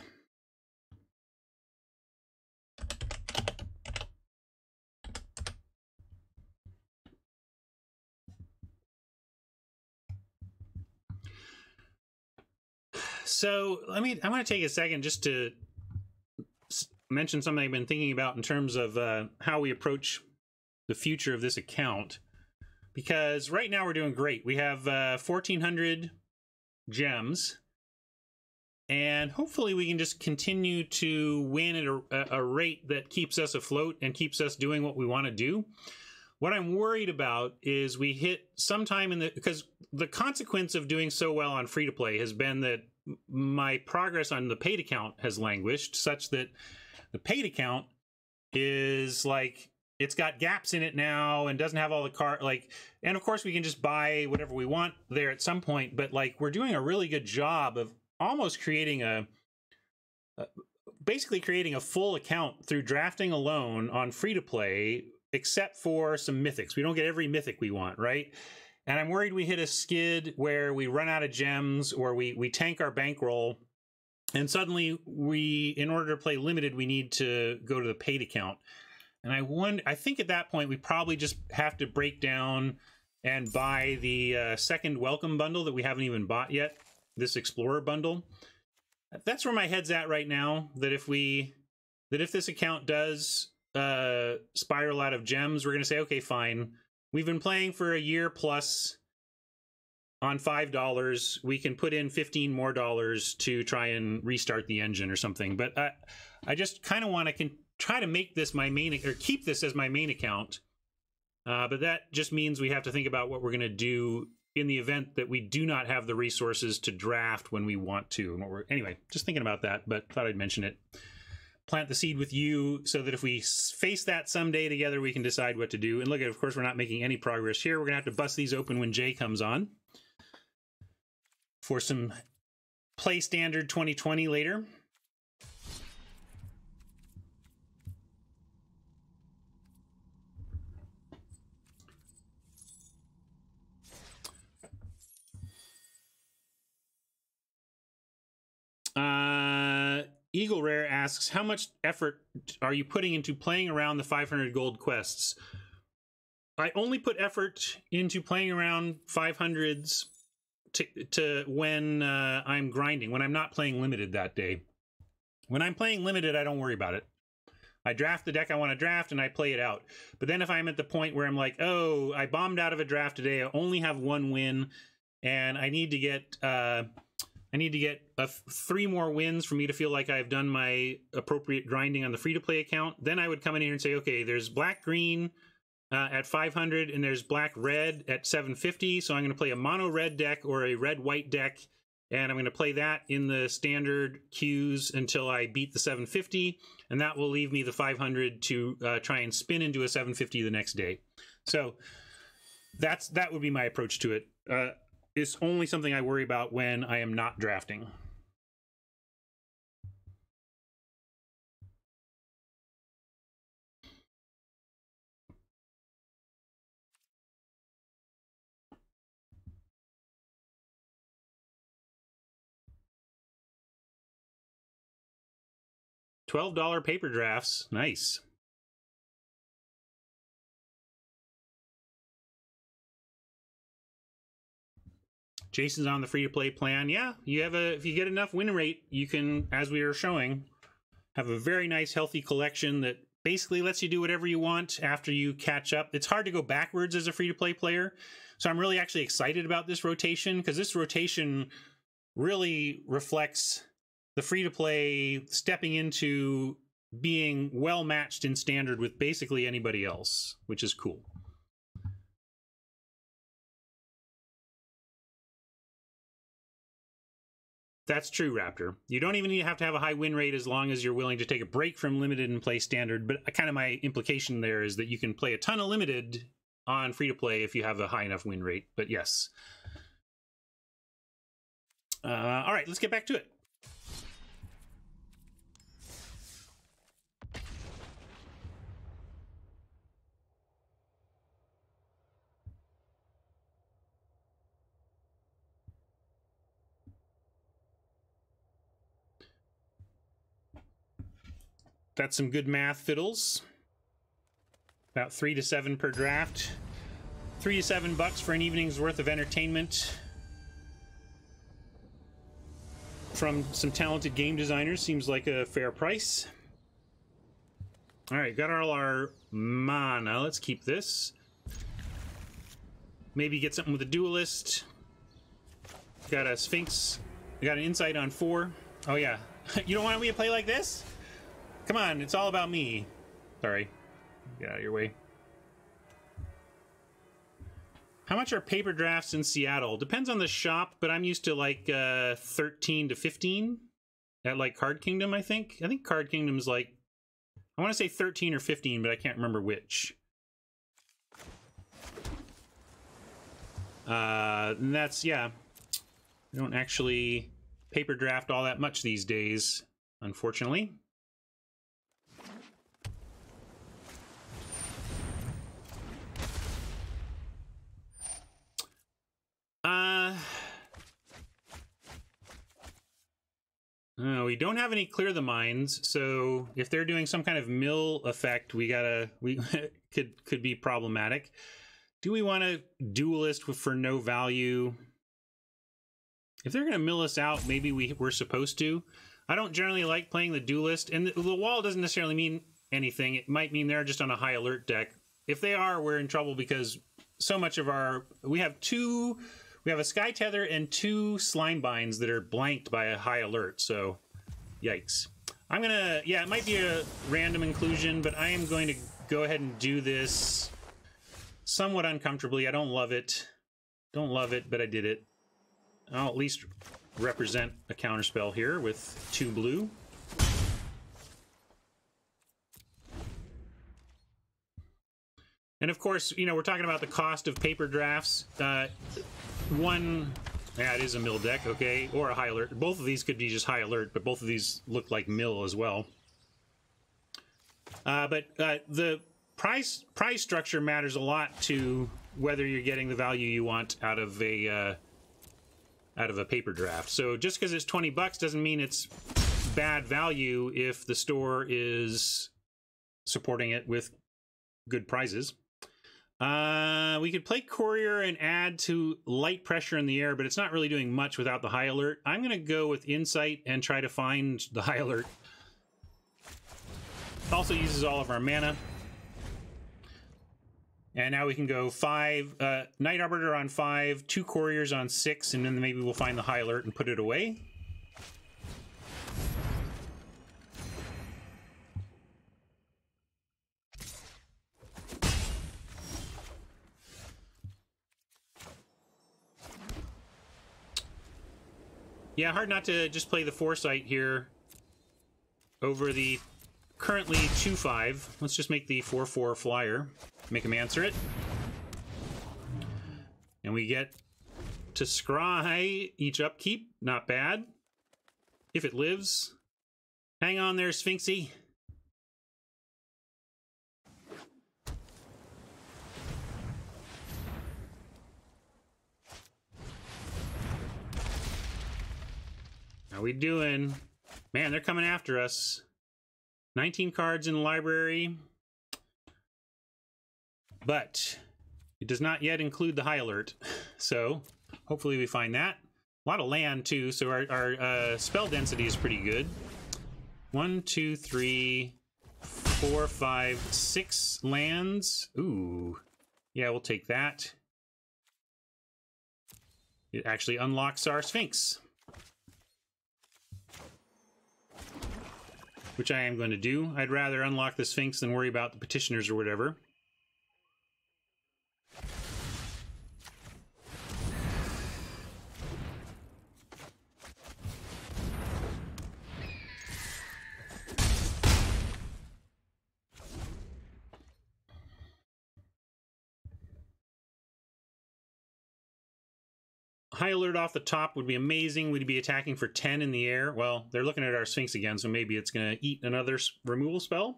So I want to take a second just to mention something I've been thinking about in terms of how we approach the future of this account, because right now we're doing great. We have 1,400 gems, and hopefully we can just continue to win at a rate that keeps us afloat and keeps us doing what we want to do. What I'm worried about is we hit sometime in the... Because the consequence of doing so well on free-to-play has been that my progress on the paid account has languished, such that the paid account is like... It's got gaps in it now and doesn't have all the card... Like, and of course we can just buy whatever we want there at some point, but like we're doing a really good job of almost creating basically creating a full account through drafting alone on free-to-play, except for some mythics. We don't get every mythic we want, right? And I'm worried we hit a skid where we run out of gems, or we tank our bankroll, and suddenly in order to play limited, we need to go to the paid account. And I think at that point we probably just have to break down and buy the second welcome bundle that we haven't even bought yet, this Explorer bundle. That's where my head's at right now. That if this account does spiral out of gems, we're going to say, okay, fine. We've been playing for a year plus on $5. We can put in $15 more to try and restart the engine or something. But I just kind of want to try to make this my main, or keep this as my main account. But that just means we have to think about what we're going to do in the event that we do not have the resources to draft when we want to. And anyway, just thinking about that, but thought I'd mention it. Plant the seed with you so that if we face that someday together, we can decide what to do. And look, of course, we're not making any progress here. We're going to have to bust these open when Jay comes on for some play standard 2020 later. Eagle Rare asks, how much effort are you putting into playing around the 500 gold quests? I only put effort into playing around 500s to when I'm grinding, when I'm not playing limited that day. When I'm playing limited, I don't worry about it. I draft the deck I want to draft and I play it out. But then if I'm at the point where I'm like, oh, I bombed out of a draft today, I only have 1 win, and I need to get 3 more wins for me to feel like I've done my appropriate grinding on the free-to-play account, then I would come in here and say, okay, there's black-green at 500, and there's black-red at 750, so I'm going to play a mono-red deck or a red-white deck, and I'm going to play that in the standard queues until I beat the 750, and that will leave me the 500 to try and spin into a 750 the next day. So that would be my approach to it. It's only something I worry about when I am not drafting. $12 paper drafts. Nice. Jason's on the free-to-play plan. Yeah, you have if you get enough win rate, you can, as we are showing, have a very nice, healthy collection that basically lets you do whatever you want after you catch up. It's hard to go backwards as a free-to-play player, so I'm really actually excited about this rotation, because this rotation really reflects the free-to-play stepping into being well-matched in standard with basically anybody else, which is cool. That's true, Raptor. You don't even have to have a high win rate as long as you're willing to take a break from limited and play standard, but kind of my implication there is that you can play a ton of limited on free-to-play if you have a high enough win rate, but yes. All right, let's get back to it. That's some good math, Fiddles. About 3 to 7 per draft. $3 to $7 for an evening's worth of entertainment from some talented game designers. Seems like a fair price. All right, got all our mana. Let's keep this. Maybe get something with a duelist. Got a Sphinx. We got an insight on 4. Oh yeah, you don't want me to play like this? Come on, it's all about me. Sorry. Get out of your way. How much are paper drafts in Seattle? Depends on the shop, but I'm used to like 13 to 15 at like Card Kingdom, I think. I think Card Kingdom's like, I want to say 13 or 15, but I can't remember which. And that's, yeah. I don't actually paper draft all that much these days, unfortunately. We don't have any clear the mines, so if they're doing some kind of mill effect, we could be problematic. Do we want to duelist for no value? If they're going to mill us out, maybe we're supposed to. I don't generally like playing the duelist, and the wall doesn't necessarily mean anything. It might mean they're just on a high alert deck. If they are, we're in trouble because so much of we have a Sky Tether and 2 Slime Binds that are blanked by a high alert, so yikes. I'm gonna, yeah, it might be a random inclusion, but I am going to go ahead and do this somewhat uncomfortably. I don't love it. Don't love it, but I did it. I'll at least represent a counterspell here with 2 blue. And of course, you know, we're talking about the cost of paper drafts. Yeah, it is a mill deck, okay, or a high alert. Both of these could be just high alert, but both of these look like mill as well. But the price structure matters a lot to whether you're getting the value you want out of a paper draft. So just because it's $20 doesn't mean it's bad value if the store is supporting it with good prizes. We could play Courier and add to light pressure in the air, but it's not really doing much without the high alert. I'm going to go with Insight and try to find the high alert. Also uses all of our mana. And now we can go 5 Night Arbiter on 5, 2 Couriers on 6, and then maybe we'll find the High Alert and put it away. Yeah, hard not to just play the Foresight here over the currently 2/5. Let's just make the 4/4 flyer. Make him answer it. And we get to scry each upkeep. Not bad. If it lives. Hang on there, Sphinxy. How we doing? Man, they're coming after us. 19 cards in the library. But it does not yet include the High Alert. So hopefully we find that. A lot of land too, so our spell density is pretty good. 1, 2, 3, 4, 5, 6 lands. Ooh. Yeah, we'll take that. It actually unlocks our Sphinx, which I am going to do. I'd rather unlock the Sphinx than worry about the petitioners or whatever. High Alert off the top would be amazing. We'd be attacking for 10 in the air. Well, they're looking at our Sphinx again, so maybe it's going to eat another removal spell.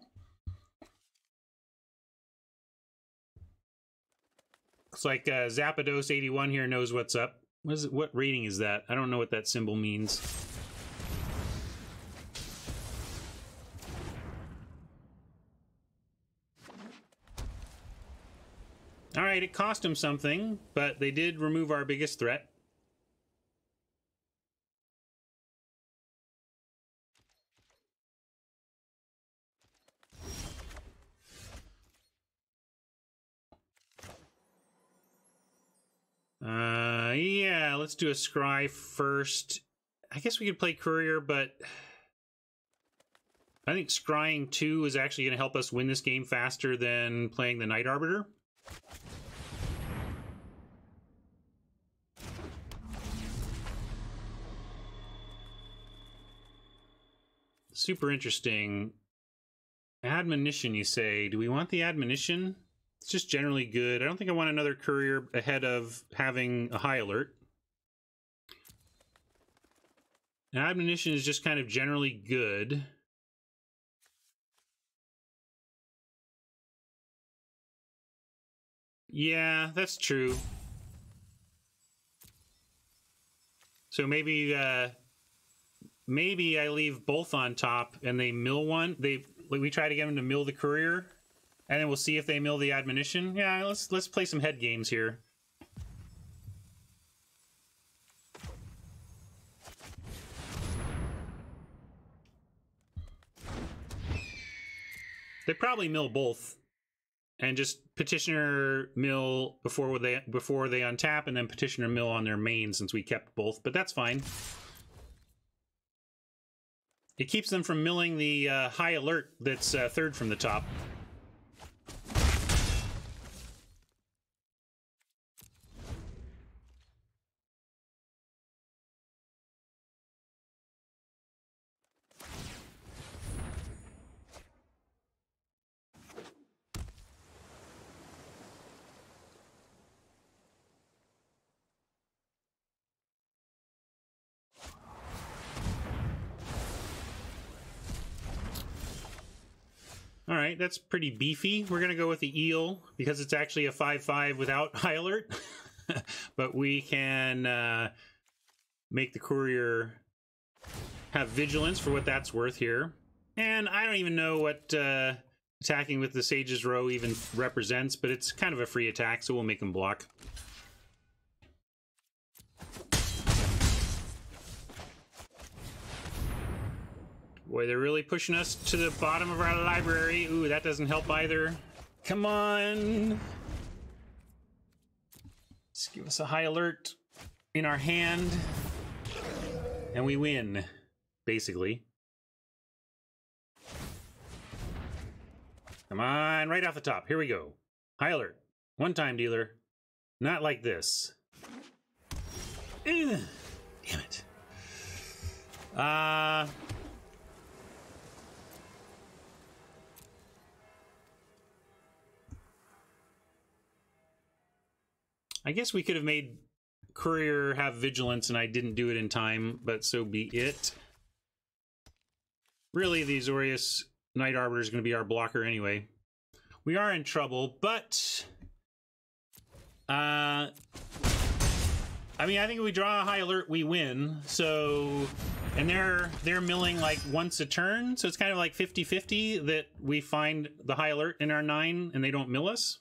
Looks like Zapdos81 here knows what's up. What rating is that? I don't know what that symbol means. All right, it cost them something, but they did remove our biggest threat. Yeah, let's do a scry first. I guess we could play Courier, but I think scrying 2 is actually going to help us win this game faster than playing the Night Arbiter. Super interesting. Admonition, you say. Do we want the Admonition? It's just generally good. I don't think I want another Courier ahead of having a High Alert. Admonition is just kind of generally good. Yeah, that's true. So maybe maybe I leave both on top and they mill one. We try to get them to mill the Courier, and then we'll see if they mill the Admonition. Yeah, let's play some head games here. They probably mill both, and just Petitioner mill before they untap, and then Petitioner mill on their main since we kept both. But that's fine. It keeps them from milling the High Alert that's third from the top. All right, that's pretty beefy. We're going to go with the Eel because it's actually a 5/5 without High Alert. But we can make the Courier have Vigilance for what that's worth here. And I don't even know what attacking with the Sage's Row even represents, but it's kind of a free attack, so we'll make him block. Boy, they're really pushing us to the bottom of our library. Ooh, that doesn't help either. Come on. Just give us a high alert in our hand. And we win, basically. Come on, right off the top. Here we go. High alert. One-time dealer. Not like this. Ugh. Damn it. I guess we could have made Courier have Vigilance and I didn't do it in time, but so be it. Really, the Azorius Night Arbiter is going to be our blocker anyway. We are in trouble, but... I mean, I think if we draw a high alert, we win. So, and they're milling like once a turn, so it's kind of like 50-50 that we find the high alert in our 9 and they don't mill us.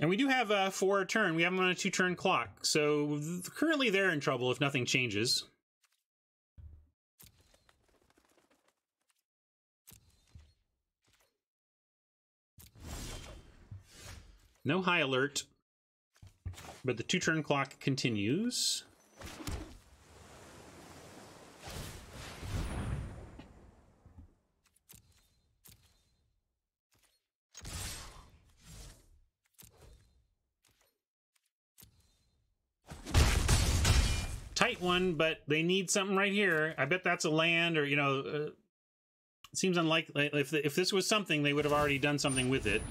And we do have 4 a turn. We have them on a 2-turn clock. So currently they're in trouble if nothing changes. No high alert, but the 2-turn clock continues. Tight one, but they need something right here. I bet that's a land, or, you know, it seems unlikely. If this was something, they would have already done something with it.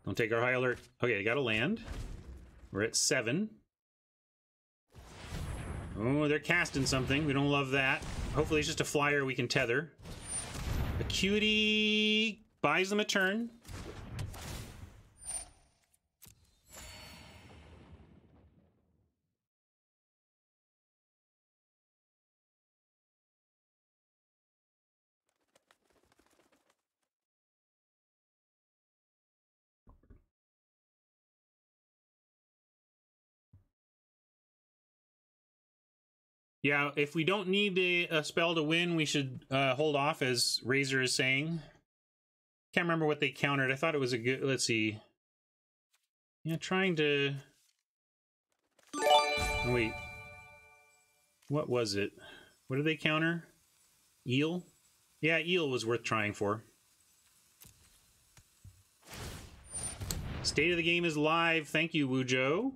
Don't take our high alert. Okay, I got a land. We're at 7. Oh, they're casting something. We don't love that. Hopefully it's just a flyer we can tether. Acuity buys them a turn. Yeah, if we don't need a spell to win, we should hold off, as Razor is saying. Can't remember what they countered. I thought it was a good... Let's see. Yeah, trying to... Oh, wait. What was it? What did they counter? Eel? Yeah, Eel was worth trying for. State of the game is live. Thank you, Wujo.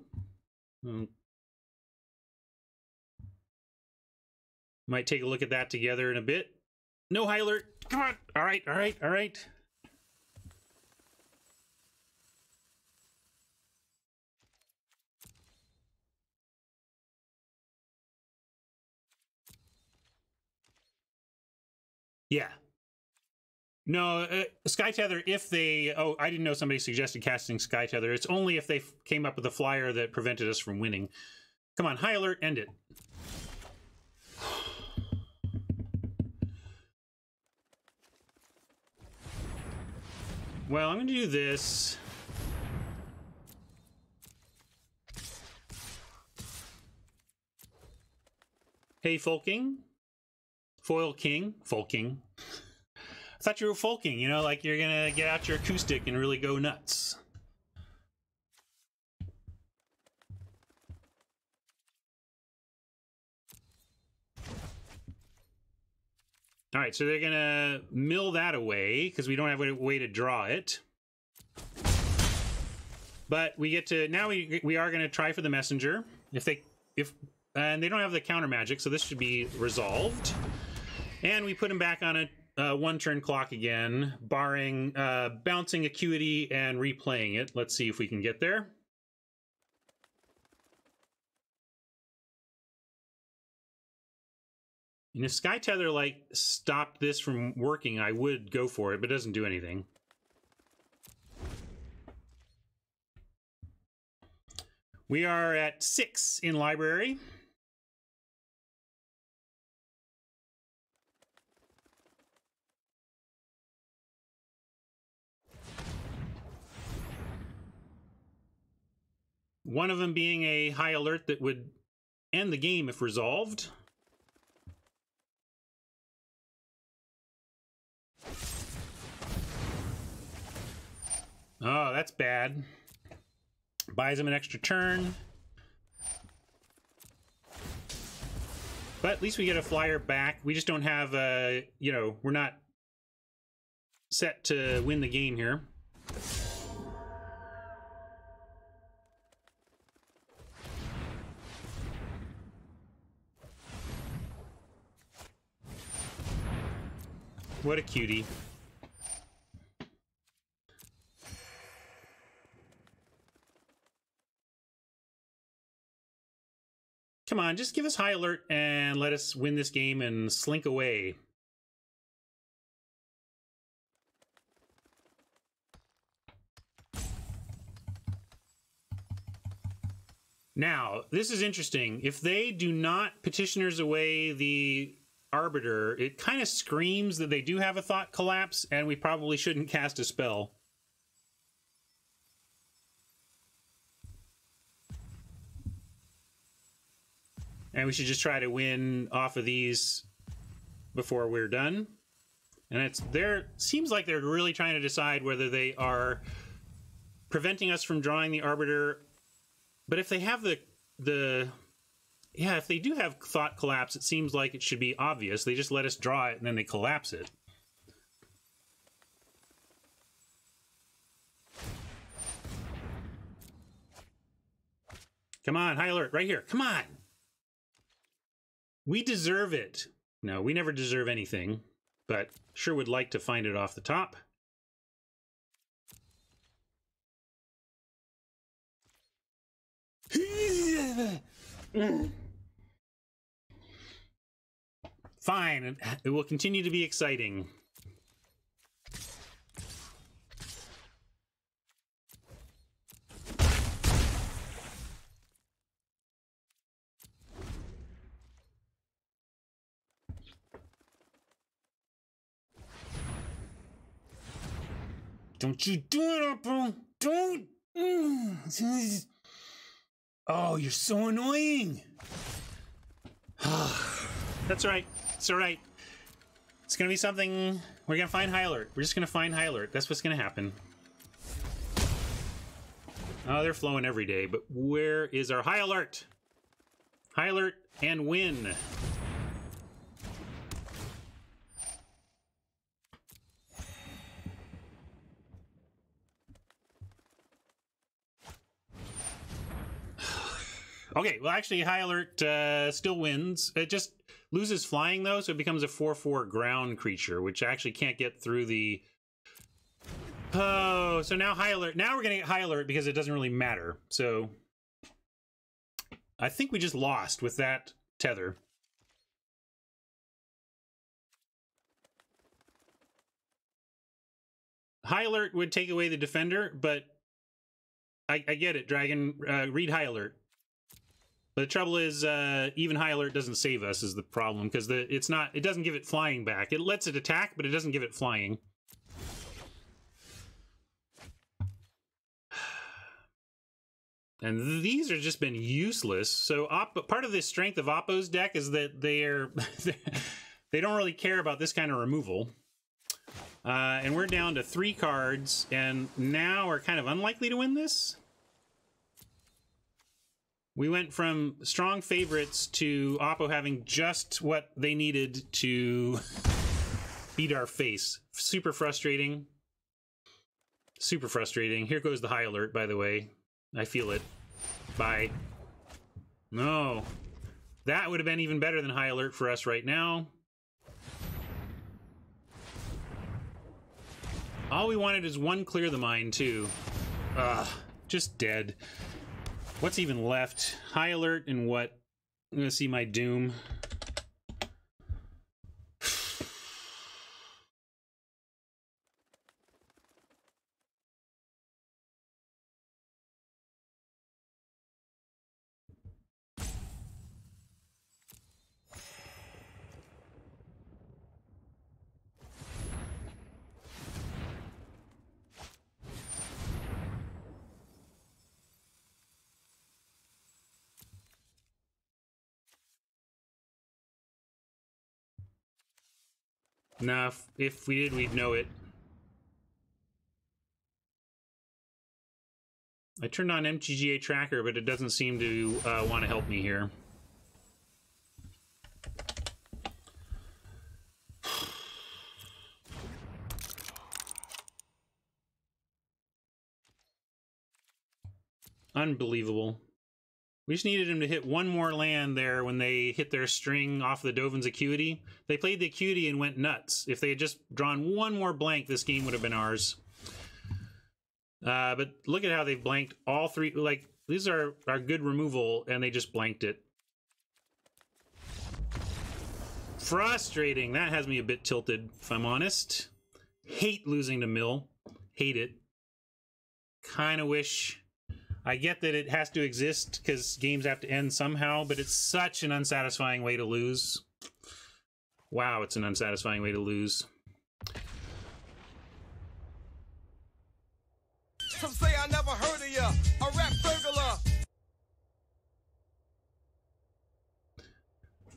Might take a look at that together in a bit. No high alert. Come on. All right, all right, all right. Yeah. No, Sky Tether, if they... Oh, I didn't know somebody suggested casting Sky Tether. It's only if they came up with a flyer that prevented us from winning. Come on, high alert, end it. Well, I'm going to do this. Hey, Folking. Foil King. Folking. I thought you were folking, you know, like you're going to get out your acoustic and really go nuts. All right, so they're going to mill that away because we don't have a way to draw it. But we get to... Now we are going to try for the messenger. And they don't have the counter magic, so this should be resolved. And we put him back on a 1-turn clock again, barring bouncing Acuity and replaying it. Let's see if we can get there. And if Sky Tether, like, stopped this from working, I would go for it, but it doesn't do anything. We are at 6 in library. One of them being a high alert that would end the game if resolved. Oh, that's bad. Buys him an extra turn. But at least we get a flyer back. We just don't have a, you know, we're not set to win the game here. What a cutie. Come on, just give us high alert and let us win this game and slink away. Now, this is interesting. If they do not petitioners away the Arbiter, it kind of screams that they do have a thought collapse, and we probably shouldn't cast a spell. And we should just try to win off of these before we're done. And it's there seems like they're really trying to decide whether they are preventing us from drawing the Arbiter. But if they have if they do have thought collapse, it seems like it should be obvious. They just let us draw it and then they collapse it. Come on, high alert, right here. Come on. We deserve it. No, we never deserve anything, but sure would like to find it off the top. Fine, it will continue to be exciting. Don't you do it, Oppo! Don't! Oh, you're so annoying! That's right. It's all right. It's gonna be something. We're gonna find high alert. We're just gonna find high alert. That's what's gonna happen. Oh, they're flowing every day, but where is our high alert? High alert and win. Okay, well, actually, high alert still wins. It just loses flying, though, so it becomes a 4/4 ground creature, which actually can't get through the... Oh, so now high alert. Now we're going to get high alert because it doesn't really matter. So I think we just lost with that tether. High alert would take away the defender, but I get it, Dragon. Read high alert. But the trouble is, even high alert doesn't save us is the problem, because it doesn't give it flying back. It lets it attack, but it doesn't give it flying. And these have just been useless. So part of the strength of Oppo's deck is that they don't really care about this kind of removal. And we're down to 3 cards, and now we're kind of unlikely to win this. We went from strong favorites to Oppo having just what they needed to beat our face. Super frustrating. Super frustrating. Here goes the high alert, by the way. I feel it. Bye. No. That would have been even better than high alert for us right now. All we wanted is 1 clear the mind, too. Just dead. What's even left? High alert and what? I'm gonna see my doom. Nah, if we did, we'd know it. I turned on MTGA tracker, but it doesn't seem to want to help me here. Unbelievable. We just needed him to hit one more land there when they hit their string off the Dovin's Acuity. They played the Acuity and went nuts. If they had just drawn one more blank, this game would have been ours. But look at how they've blanked all three. Like, these are good removal, and they just blanked it. Frustrating. That has me a bit tilted, if I'm honest. Hate losing to Mill. Hate it. Kind of wish... I get that it has to exist because games have to end somehow, but it's such an unsatisfying way to lose. Wow, it's an unsatisfying way to lose. Some say I never heard of ya, a rap burglar.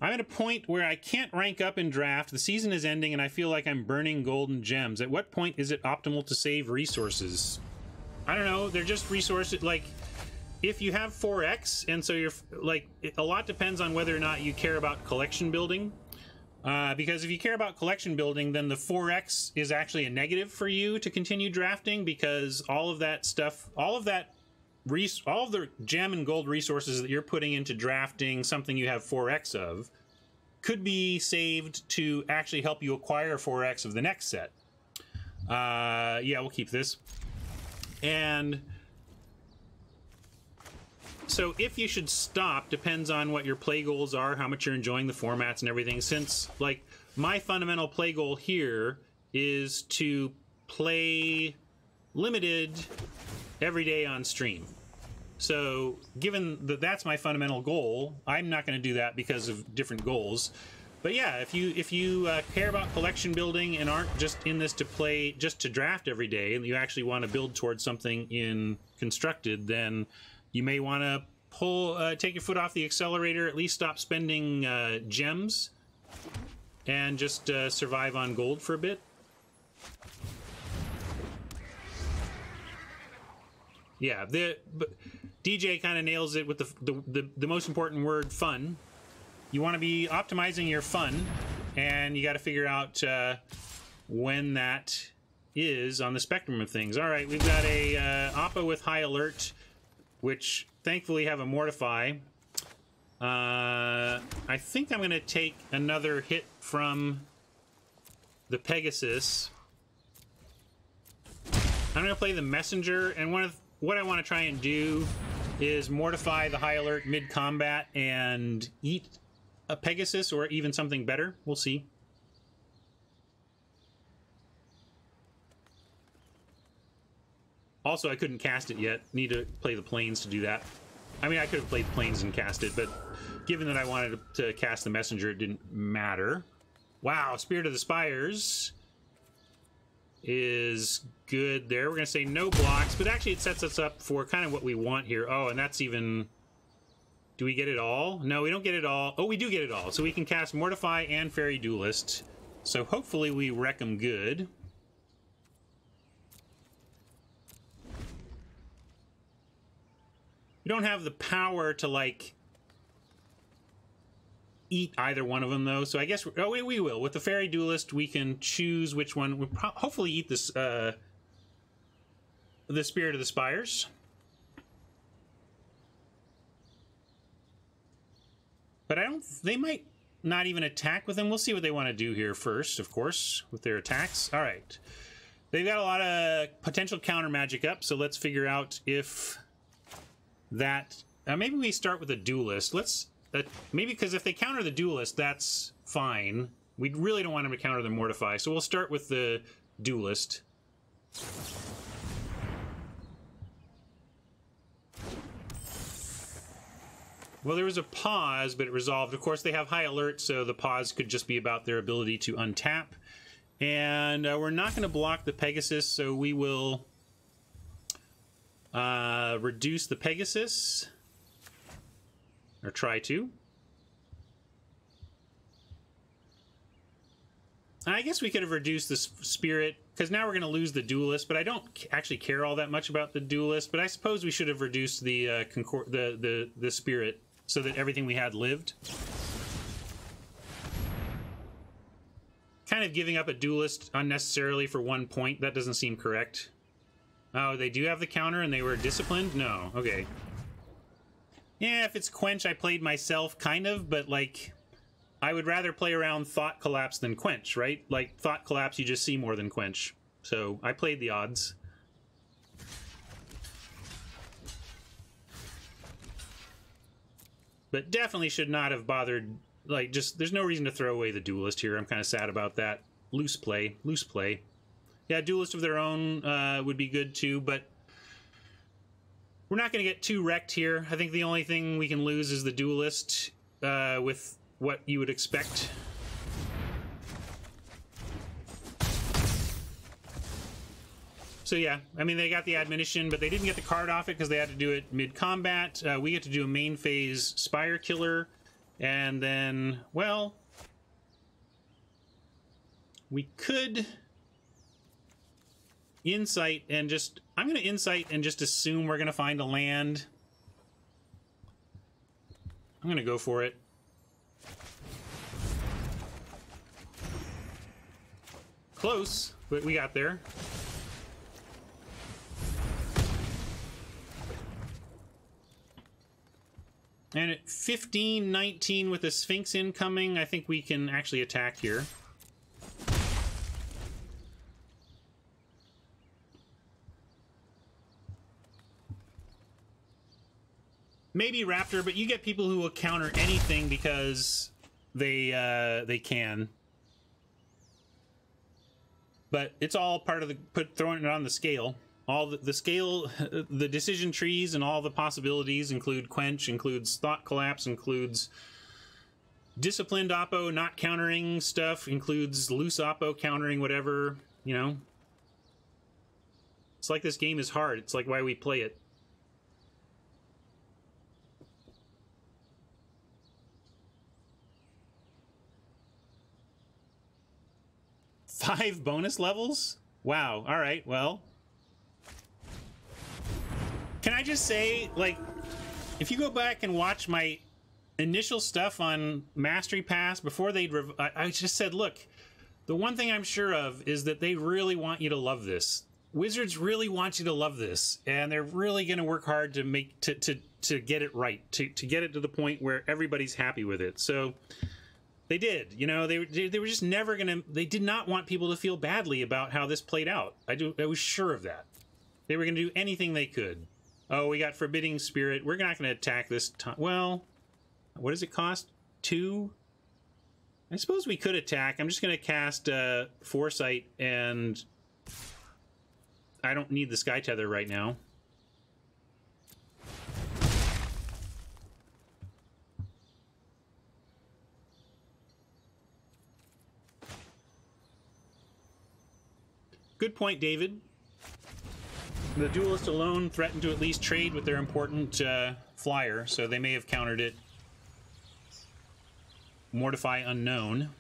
I'm at a point where I can't rank up in draft. The season is ending and I feel like I'm burning golden gems. At what point is it optimal to save resources? I don't know. They're just resources. Like, if you have 4X, and so you're like, a lot depends on whether or not you care about collection building. Because if you care about collection building, then the 4X is actually a negative for you to continue drafting, because all of that stuff, all of the gem and gold resources that you're putting into drafting something you have 4X of could be saved to actually help you acquire 4X of the next set. Yeah, we'll keep this. And so if you should stop depends on what your play goals are, how much you're enjoying the formats and everything. Since, like, my fundamental play goal here is to play limited every day on stream. So given that that's my fundamental goal, I'm not going to do that because of different goals. But yeah, if you care about collection building and aren't just in this to play, just to draft every day, and you actually want to build towards something in Constructed, then you may want to take your foot off the accelerator, at least stop spending gems, and just survive on gold for a bit. Yeah, DJ kind of nails it with the most important word, fun. You want to be optimizing your fun, and you got to figure out when that is on the spectrum of things. All right, we've got a Oppa with High Alert, which thankfully have a Mortify. I think I'm going to take another hit from the Pegasus. I'm going to play the Messenger, and what I want to try and do is mortify the High Alert mid-combat and eat a Pegasus, or even something better. We'll see. Also, I couldn't cast it yet. Need to play the Plains to do that. I mean, I could have played Plains and cast it, but given that I wanted to cast the Messenger, it didn't matter. Wow, Spirit of the Spires is good there. We're going to say no blocks, but actually it sets us up for kind of what we want here. Oh, and that's even... Do we get it all? No, we don't get it all. Oh, we do get it all. So we can cast Mortify and Fairy Duelist. So hopefully we wreck them good. We don't have the power to, like, eat either one of them, though. So I guess... we will. With the Fairy Duelist, we can choose which one. We'll hopefully eat this, the Spirit of the Spires. But I don't... They might not even attack with them. We'll see what they want to do here first, of course, with their attacks. All right. They've got a lot of potential counter magic up, so let's figure out if that... maybe we start with a Duelist. Let's... maybe because if they counter the Duelist, that's fine. We really don't want them to counter the Mortify, so we'll start with the Duelist. Well, there was a pause, but it resolved. Of course, they have High Alert, so the pause could just be about their ability to untap. And we're not going to block the Pegasus, so we will reduce the Pegasus. Or try to. I guess we could have reduced the spirit, because now we're going to lose the duelist, but I don't actually care all that much about the duelist, but I suppose we should have reduced the the spirit so that everything we had lived. Kind of giving up a duelist unnecessarily for 1 point, that doesn't seem correct. Oh, they do have the counter and they were disciplined? No, okay. Yeah, if it's Quench, I played myself, kind of, but like, I would rather play around Thought Collapse than Quench, right? Like, Thought Collapse, you just see more than Quench. So, I played the odds. But definitely should not have bothered, like, just, there's no reason to throw away the duelist here. I'm kind of sad about that. Loose play. Loose play. Yeah, duelist of their own would be good too, but we're not going to get too wrecked here. I think the only thing we can lose is the duelist with what you would expect. So yeah, I mean, they got the admonition, but they didn't get the card off it because they had to do it mid-combat. We get to do a main phase Spire Killer, and then, well, we could Insight and just... I'm going to Insight and just assume we're going to find a land. I'm going to go for it. Close, but we got there. And at 15-19 with the Sphinx incoming, I think we can actually attack here. Maybe Raptor, but you get people who will counter anything because they can. But it's all part of the throwing it on the scale. All the scale, the decision trees and all the possibilities include Quench, includes Thought Collapse, includes disciplined oppo not countering stuff, includes loose oppo countering whatever, you know. It's like this game is hard. It's like why we play it. Five bonus levels? Wow. All right. Well, can I just say, like, if you go back and watch my initial stuff on Mastery Pass before they'd... I just said, look, the one thing I'm sure of is that they really want you to love this. Wizards really want you to love this, and they're really going to work hard to make... to get it right, to get it to the point where everybody's happy with it. So... they did, you know, they were just never gonna, they did not want people to feel badly about how this played out. I was sure of that. They were gonna do anything they could. Oh, we got Forbidding Spirit. We're not gonna attack this time. Well, what does it cost? 2? I suppose we could attack. I'm just gonna cast Foresight, and I don't need the Sky Tether right now. Good point, David. The duelist alone threatened to at least trade with their important flyer, so they may have countered it. Mortify Unknown.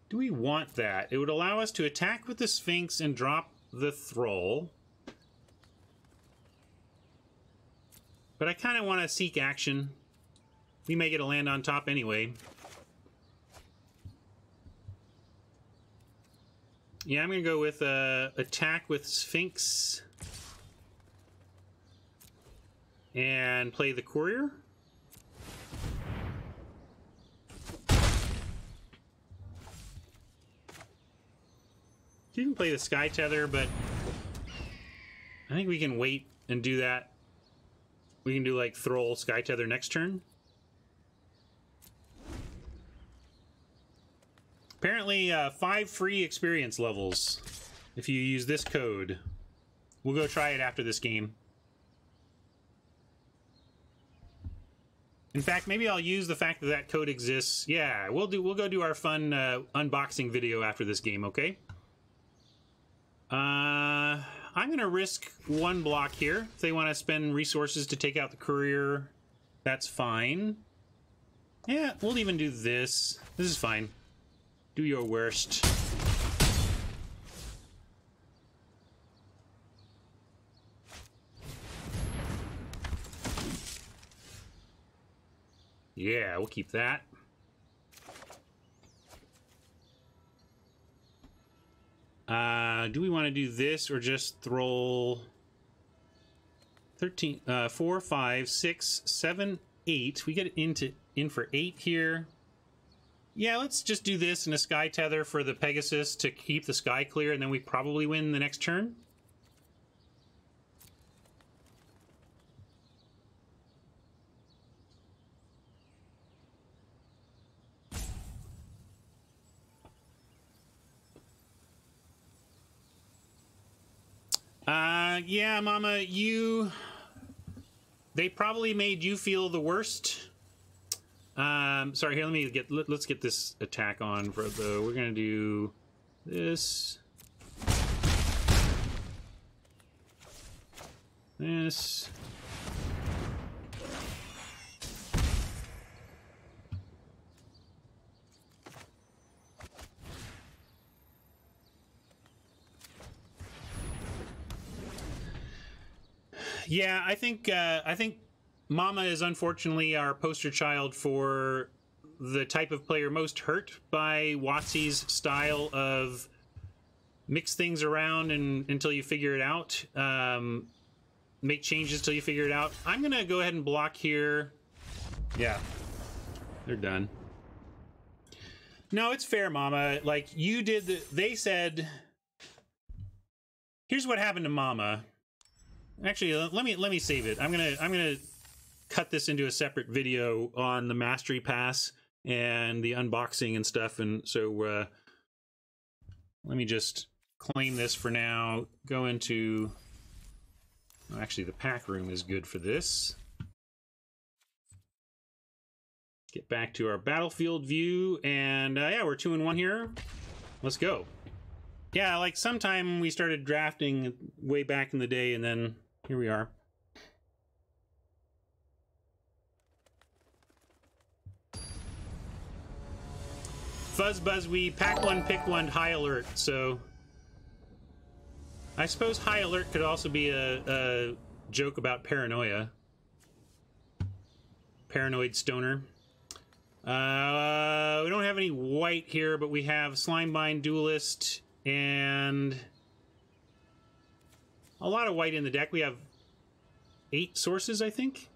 Do we want that? It would allow us to attack with the Sphinx and drop the Thrall. But I kind of want to seek action. We may get a land on top anyway. Yeah, I'm going to go with attack with Sphinx. And play the Courier. You can play the Sky Tether, but I think we can wait and do that. We can do like Thrall, Sky Tether next turn. Apparently 5 free experience levels if you use this code. We'll go try it after this game. In fact, maybe I'll use the fact that that code exists. Yeah, we'll go do our fun unboxing video after this game, okay? I'm gonna risk one block here. If they want to spend resources to take out the courier, that's fine. Yeah, we'll even do this. This is fine. Do your worst. Yeah, we'll keep that. Do we want to do this or just throw 13, 4, 5, 6, 7, 8? We get in for 8 here. Yeah, let's just do this and a sky tether for the Pegasus to keep the sky clear, and then we probably win the next turn. Yeah, Mama, they probably made you feel the worst. Sorry, here, let's get this attack on for we're gonna do this. This. Yeah, I think Mama is unfortunately our poster child for the type of player most hurt by WotC's style of mix things around until you figure it out. Make changes till you figure it out. I'm gonna go ahead and block here. Yeah, they're done. No, it's fair, Mama. Like you did. They said, "Here's what happened to Mama." Actually, let me save it. I'm gonna cut this into a separate video on the Mastery Pass and the unboxing and stuff. And so let me just claim this for now. Go into. Oh, actually, the pack room is good for this. Get back to our battlefield view, and yeah, we're 2-1 here. Let's go. Yeah, like sometime we started drafting way back in the day, and then here we are. Fuzz Buzz, we pack one, pick one, high alert. So I suppose high alert could also be a joke about paranoia. Paranoid stoner. We don't have any white here, but we have Slimebind Duelist and a lot of white in the deck. We have 8 sources, I think.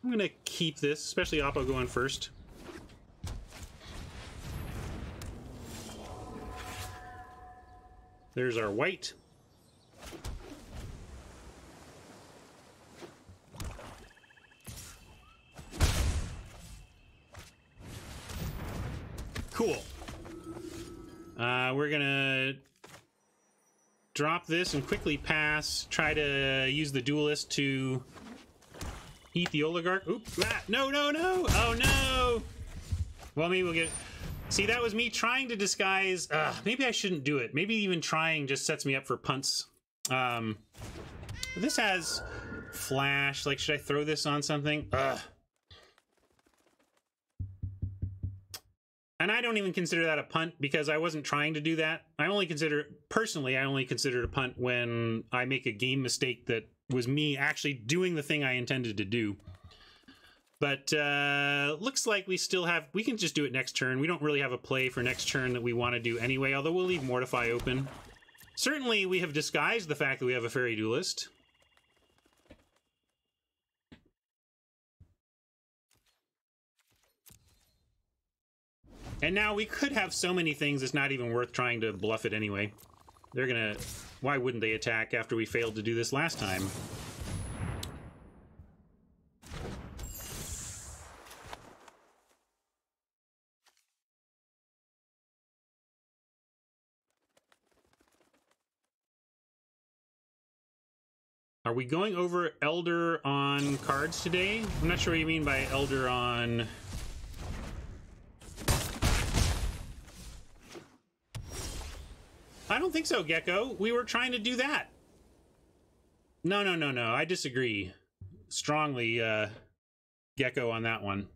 I'm going to keep this, especially Oppo going first. There's our white. Cool. We're going to drop this and quickly pass. Try to use the Duelist to eat the Oligarch. Oop! Ah, no, no, no! Oh, no! Well, maybe we'll get... See, that was me trying to disguise... maybe I shouldn't do it. Maybe even trying just sets me up for punts. This has flash. Like, should I throw this on something? And I don't even consider that a punt because I wasn't trying to do that. Personally, I only consider it a punt when I make a game mistake that was me actually doing the thing I intended to do. But looks like we can just do it next turn. We don't really have a play for next turn that we want to do anyway, although we'll leave Mortify open. Certainly, we have disguised the fact that we have a Fairy Duelist. And now we could have so many things it's not even worth trying to bluff it anyway. They're gonna... Why wouldn't they attack after we failed to do this last time? Are we going over Elder on cards today? I'm not sure what you mean by Elder on... I don't think so, Gecko. We were trying to do that. No. I disagree strongly, Gecko, on that one.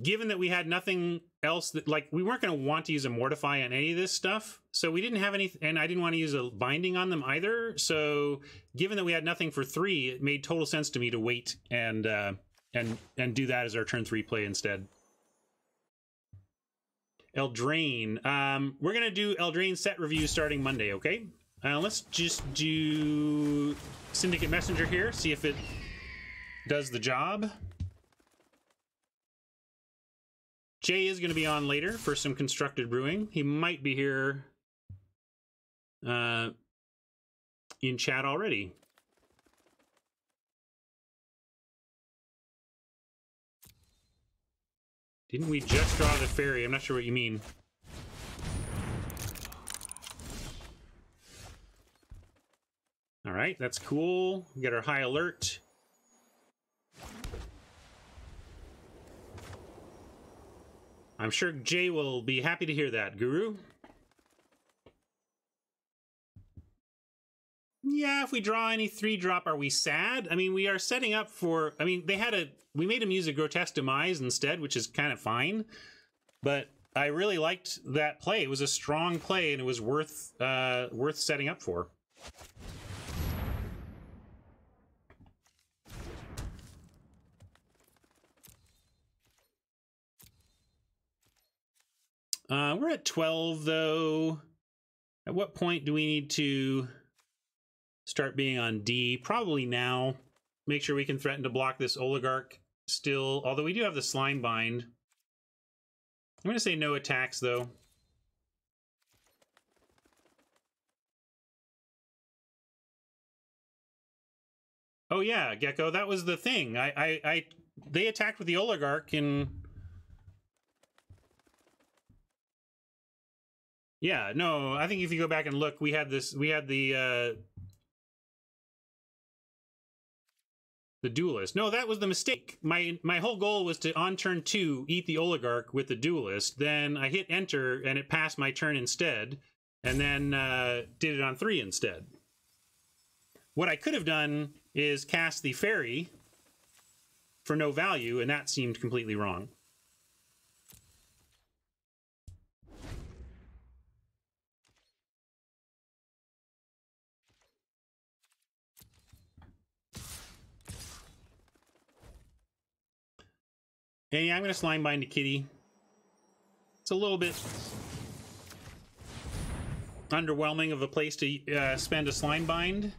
Given that we had nothing else that, like, we weren't going to want to use a Mortify on any of this stuff, so we didn't have any, and I didn't want to use a binding on them either. So given that we had nothing for 3, it made total sense to me to wait and do that as our turn 3 play instead. Eldraine. We're going to do Eldraine set review starting Monday, okay? Let's just do Syndicate Messenger here, see if it does the job. Jay is going to be on later for some Constructed Brewing. He might be here in chat already. Didn't we just draw the fairy? I'm not sure what you mean. All right, that's cool. We got our high alert. I'm sure Jay will be happy to hear that, Guru. Yeah, if we draw any 3-drop, are we sad? I mean, we are setting up for... I mean, we made him use a Grotesque Demise instead, which is kind of fine. But I really liked that play. It was a strong play, and it was worth setting up for. We're at 12, though. At what point do we need to start being on D? Probably now. Make sure we can threaten to block this Oligarch still. Although we do have the Slime Bind. I'm going to say no attacks, though. Oh, yeah, Gecko, that was the thing. They attacked with the Oligarch and... Yeah, no, I think if you go back and look, we had the Duelist. No, that was the mistake. My whole goal was to, on turn 2, eat the Oligarch with the Duelist. Then I hit Enter, and it passed my turn instead, and then did it on 3 instead. What I could have done is cast the Fairy for no value, and that seemed completely wrong. And yeah, I'm going to Slime Bind to Kitty. It's a little bit underwhelming of a place to spend a Slime Bind.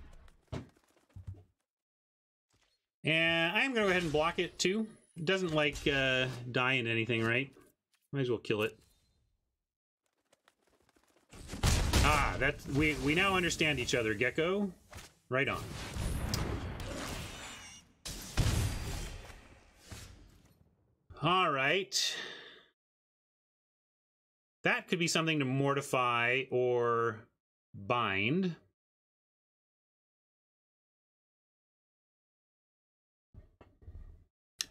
And I'm going to go ahead and block it, too. It doesn't, like, die in anything, right? Might as well kill it. Ah, that's... We now understand each other, Gecko. Right on. All right. That could be something to Mortify or Bind.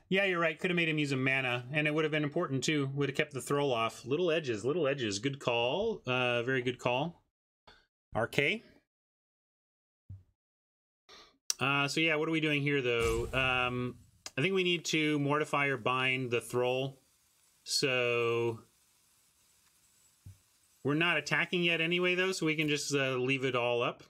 Yeah, you're right. Could have made him use a mana, and it would have been important, too. Would have kept the throw off. Little edges, little edges. Good call. Very good call. RK. So yeah, what are we doing here, though? I think we need to Mortify or Bind the Thrall. So we're not attacking yet anyway, though, so we can just leave it all up.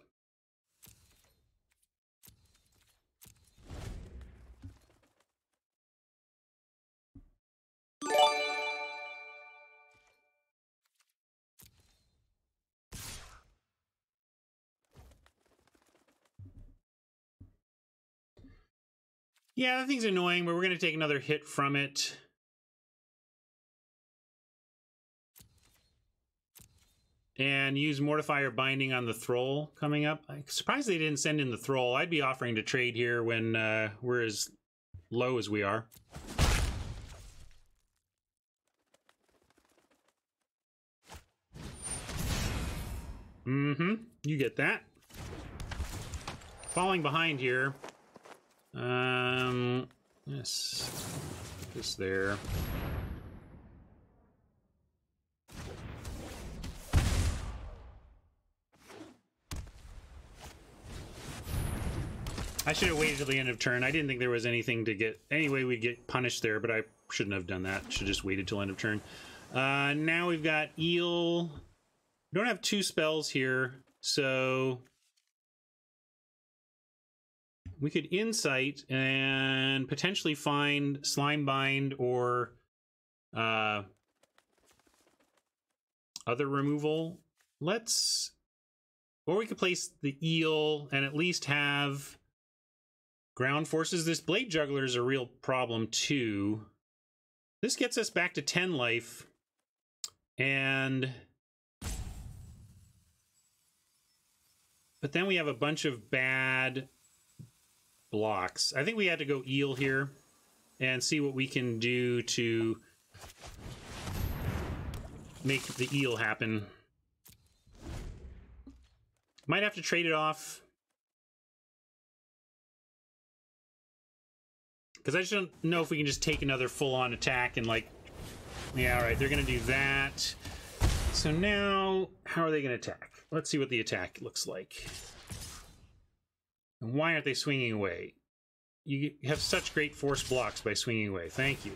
Yeah, that thing's annoying, but we're going to take another hit from it. And use Mortify or Binding on the Thrall coming up. I'm surprised they didn't send in the Thrall. I'd be offering to trade here when we're as low as we are. Mm-hmm. You get that. falling behind here. Yes. This there. I should have waited till the end of turn. I didn't think there was anything to get... Anyway, we'd get punished there, but I shouldn't have done that. Should have just waited till end of turn. Now we've got Eel. We don't have 2 spells here, so... We could Insight and potentially find Slimebind or other removal. Let's... Or we could place the Eel and at least have... Ground Forces. This Blade Juggler is a real problem, too. This gets us back to 10 life. And... But then we have a bunch of bad blocks. I think we had to go Eel here and see what we can do to make the Eel happen. Might have to trade it off. Because I just don't know if we can just take another full-on attack and, like... Yeah, alright, they're going to do that. So now, how are they going to attack? Let's see what the attack looks like. And why aren't they swinging away? You have such great force blocks by swinging away. Thank you.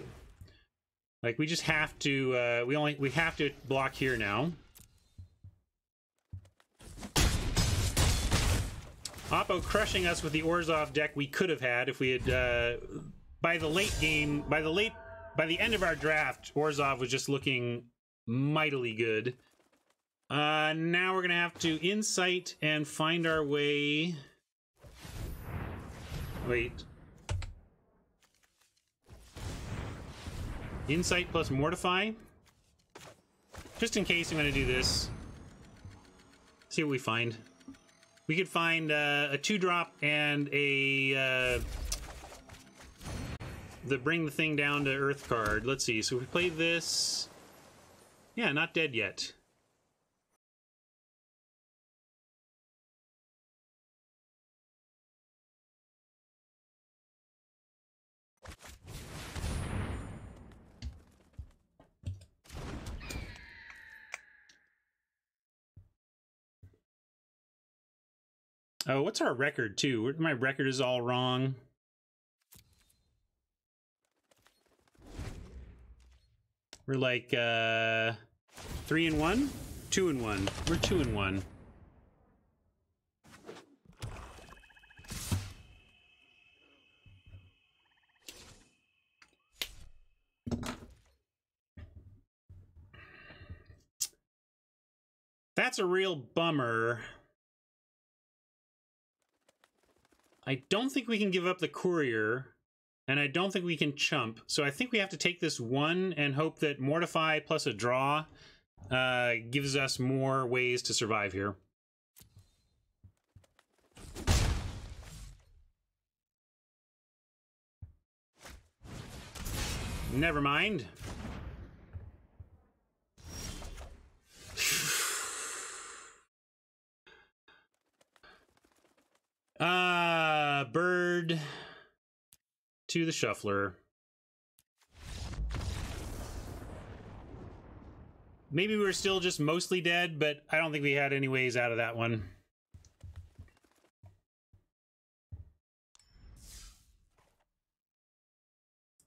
Like, we just have to... we have to block here now. Oppo crushing us with the Orzhov deck we could have had if we had... By the late game, by the end of our draft, Orzhov was just looking mightily good. Now we're gonna have to Insight and find our way. Wait. Insight plus Mortify. Just in case I'm gonna do this. See what we find. We could find a 2-drop and a... the bring the thing down to Earth card. Let's see. So if we play this... Yeah, not dead yet. Oh, what's our record, too? My record is all wrong. We're like 3-1, 2-1. We're 2-1. That's a real bummer. I don't think we can give up the courier. And I don't think we can chump, so I think we have to take this 1 and hope that Mortify plus a draw gives us more ways to survive here. Never mind. Bird... to the shuffler. Maybe we were still just mostly dead, but I don't think we had any ways out of that one.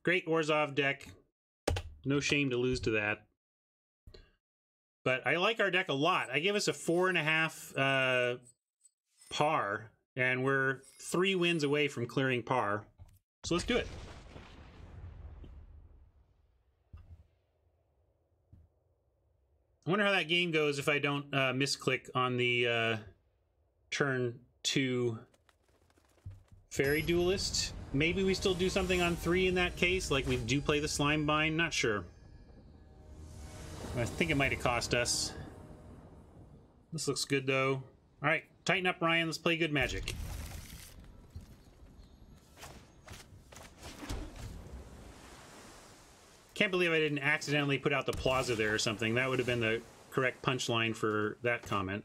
Great Orzhov deck. No shame to lose to that. But I like our deck a lot. I give us a 4.5 par, and we're 3 wins away from clearing par. So let's do it. I wonder how that game goes if I don't misclick on the turn 2 Fairy Duelist. Maybe we still do something on 3 in that case, like we do play the Slimebind. Not sure. I think it might have cost us. This looks good, though. All right, tighten up, Ryan. Let's play good Magic. Can't believe I didn't accidentally put out the Plaza there or something. That would have been the correct punchline for that comment.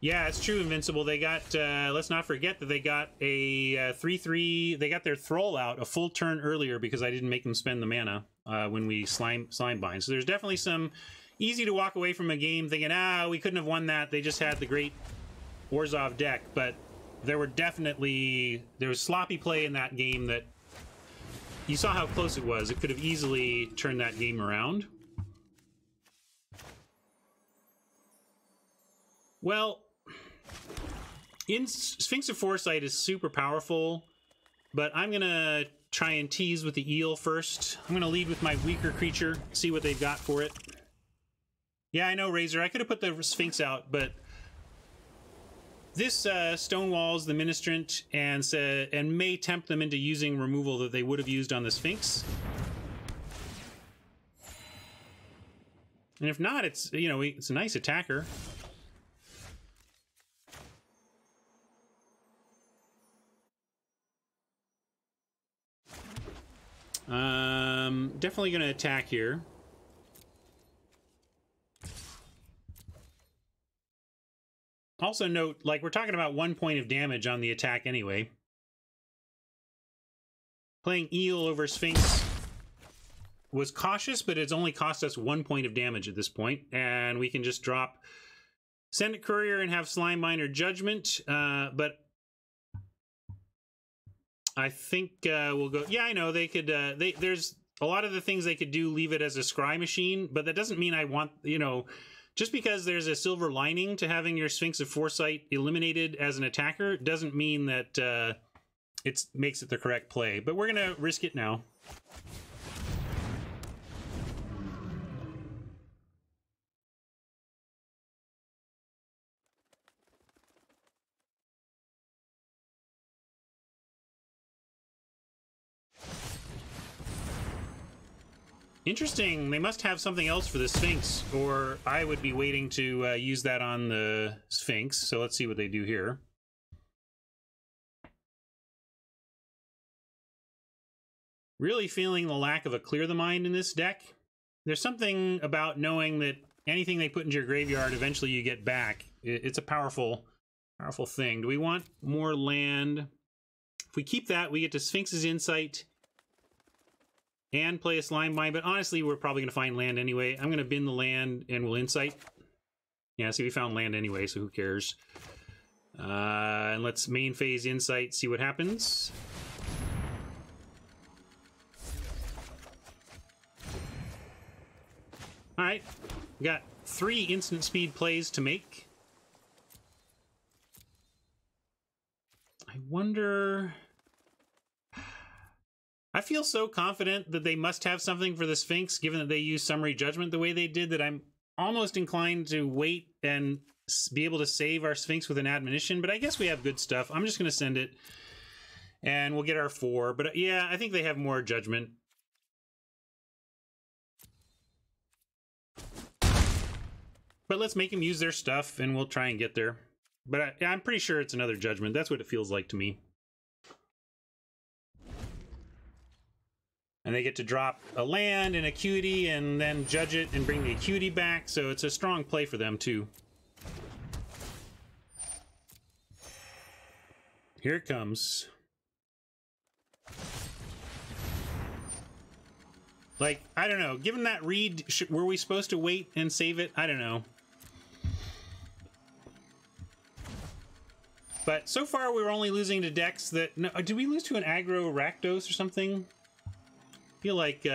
Yeah, it's true, Invincible. They got, let's not forget that they got a 3/3, they got their Thrall out a full turn earlier because I didn't make them spend the mana when we slime bind. So there's definitely some easy to walk away from a game thinking, we couldn't have won that. They just had the great Orzhov deck, but there was sloppy play in that game that you saw how close it was. It could have easily turned that game around. Well, Sphinx of Foresight is super powerful, but I'm going to try and tease with the eel first. I'm going to lead with my weaker creature, see what they've got for it. Yeah, I know, Razor. I could have put the Sphinx out, but this stonewalls the Ministrant and may tempt them into using removal that they would have used on the Sphinx. And if not, it's, you know, it's a nice attacker. Definitely going to attack here. Also note, like, we're talking about 1 point of damage on the attack anyway. Playing Eel over Sphinx was cautious, but it's only cost us 1 point of damage at this point, and we can just drop Send It Courier and have Slime Binder Judgment, but I think we'll go... Yeah, I know, they could... there's a lot of the things they could do, leave it as a Scry Machine, but that doesn't mean I want, you know... Just because there's a silver lining to having your Sphinx of Foresight eliminated as an attacker doesn't mean that it makes it the correct play. But we're going to risk it now. Interesting. They must have something else for the Sphinx, or I would be waiting to use that on the Sphinx. So let's see what they do here. Really feeling the lack of a Clear the Mind in this deck. There's something about knowing that anything they put into your graveyard, eventually you get back. It's a powerful thing. Do we want more land? If we keep that, we get to Sphinx's Insight and play a Slime Bind, but honestly, we're probably going to find land anyway. I'm going to bin the land, and we'll Insight. Yeah, see, we found land anyway, so who cares? And let's main phase Insight, see what happens. Alright, we got 3 instant speed plays to make. I wonder... I feel so confident that they must have something for the Sphinx, given that they use Summary Judgment the way they did, that I'm almost inclined to wait and be able to save our Sphinx with an Admonition, but I guess we have good stuff. I'm just going to send it, and we'll get our 4. But yeah, I think they have more Judgment. But let's make them use their stuff, and we'll try and get there. But I'm pretty sure it's another Judgment. That's what it feels like to me. And they get to drop a land and Acuity and then judge it and bring the Acuity back, so it's a strong play for them too. Here it comes. Like, I don't know. Given that read, were we supposed to wait and save it? I don't know. But so far, we were only losing to decks that... No, did we lose to an aggro Rakdos or something? I feel like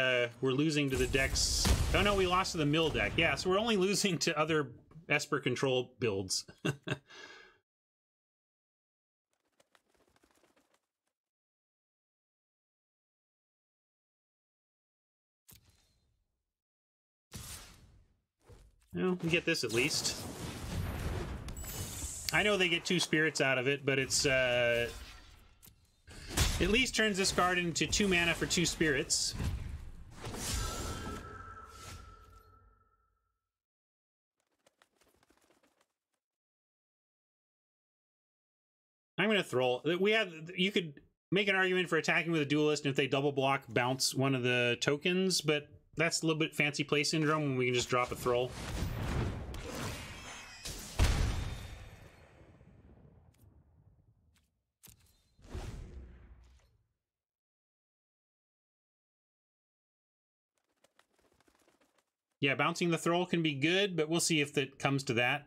we're losing to the decks... Oh no, we lost to the Mill deck. Yeah, so we're only losing to other Esper control builds. Well, we get this at least. I know they get 2 spirits out of it, but it's at least turns this card into 2 mana for 2 spirits. I'm going to throw. You could make an argument for attacking with a duelist, and if they double block, bounce one of the tokens, but that's a little bit fancy play syndrome when we can just drop a throw. Yeah, bouncing the Thrall can be good, but we'll see if it comes to that.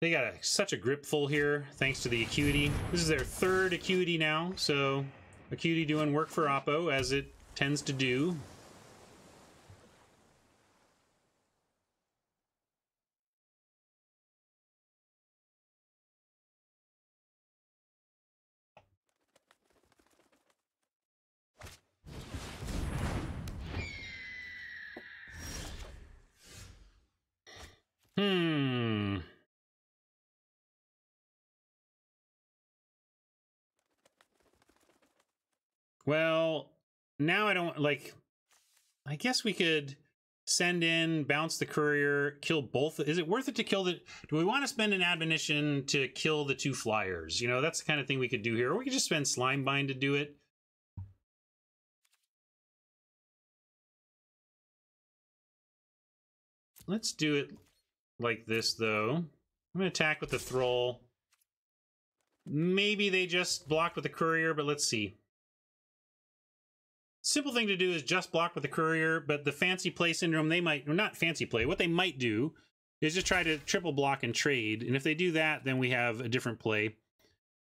They got such a grip full here, thanks to the Acuity. This is their third Acuity now, so Acuity doing work for Oppo, as it tends to do. Well, now I don't, like, I guess we could send in, bounce the courier, kill both. Is it worth it to kill the, do we want to spend an admonition to kill the 2 flyers? You know, that's the kind of thing we could do here. Or we could just spend Slimebind to do it. Let's do it like this, though. I'm going to attack with the Thrall. Maybe they just block with the courier, but let's see. Simple thing to do is just block with the courier, but the fancy play syndrome, they might, or not fancy play, what they might do is just try to triple block and trade. And if they do that, then we have a different play.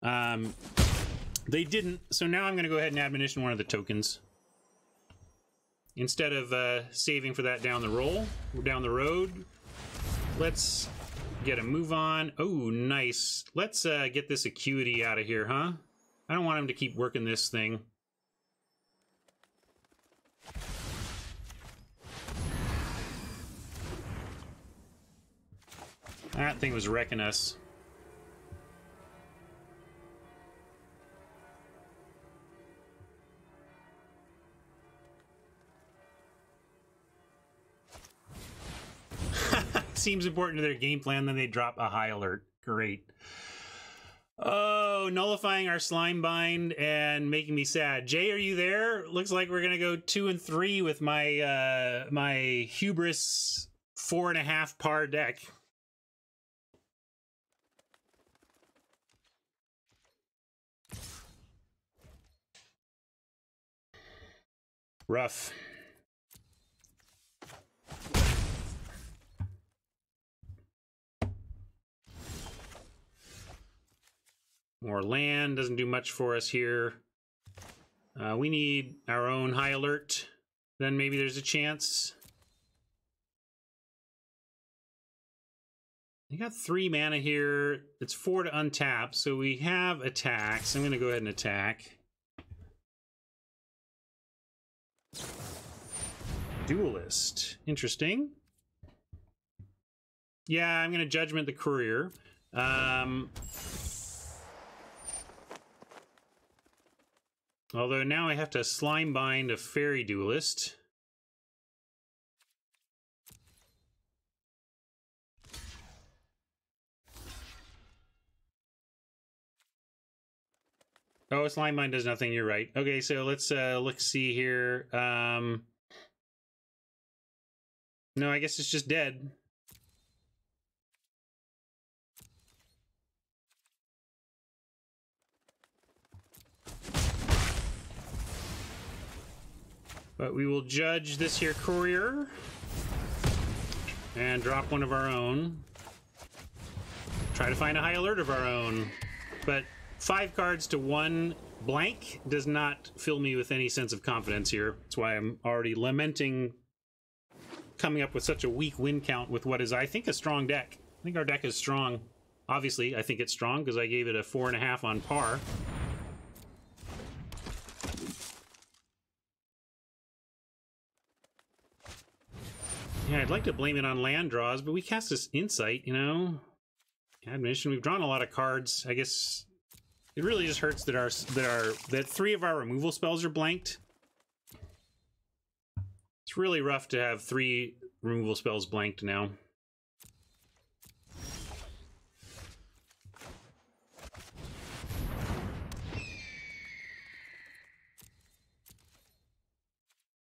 They didn't, so now I'm going to go ahead and admonition one of the tokens. Instead of saving for that down the road, let's get a move on. Oh, nice. Let's get this Acuity out of here, huh? I don't want him to keep working this thing. That thing was wrecking us. Seems important to their game plan, then they drop a high alert. Great. Oh, nullifying our Slimebind and making me sad. Jay, are you there? Looks like we're gonna go 2 and 3 with my my hubris 4.5 par deck. Rough. More land doesn't do much for us here. We need our own high alert. Then maybe there's a chance. You got 3 mana here. It's 4 to untap, so we have attacks. I'm going to go ahead and attack. Duelist. Interesting. Yeah, I'm going to Judgment the Courier. Although now I have to Slimebind a Fairy Duelist. Oh, Slimebind does nothing, you're right. Okay, so let's see here. No, I guess it's just dead. But we will judge this here courier and drop one of our own. Try to find a high alert of our own. But 5 cards to 1 blank does not fill me with any sense of confidence here. That's why I'm already lamenting coming up with such a weak win count with what is, I think, a strong deck. I think our deck is strong. Obviously, I think it's strong because I gave it a 4.5 on par. Yeah, I'd like to blame it on land draws, but we cast this Insight, you know? Admonition, we've drawn a lot of cards. I guess it really just hurts that 3 of our removal spells are blanked. It's really rough to have 3 removal spells blanked now.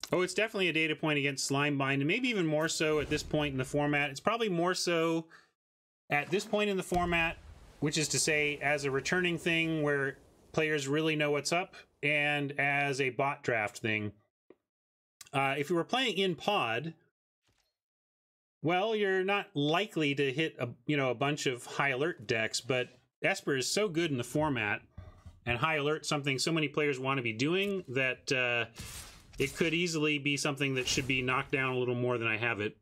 Oh, it's definitely a data point against Slimebind, and maybe even more so at this point in the format. It's probably more so at this point in the format, which is to say as a returning thing where players really know what's up, and as a bot draft thing. If we were playing in pod, Well, you're not likely to hit a bunch of high alert decks, but Esper is so good in the format, and high alert something so many players want to be doing that it could easily be something that should be knocked down a little more than I have it.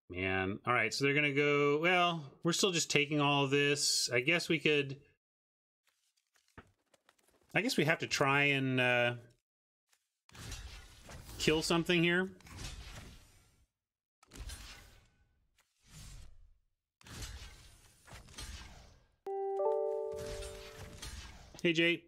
Man, all right, so they're gonna go. Well, we're still just taking all of this. I guess we could. I guess we have to try and kill something here. Hey, Jay.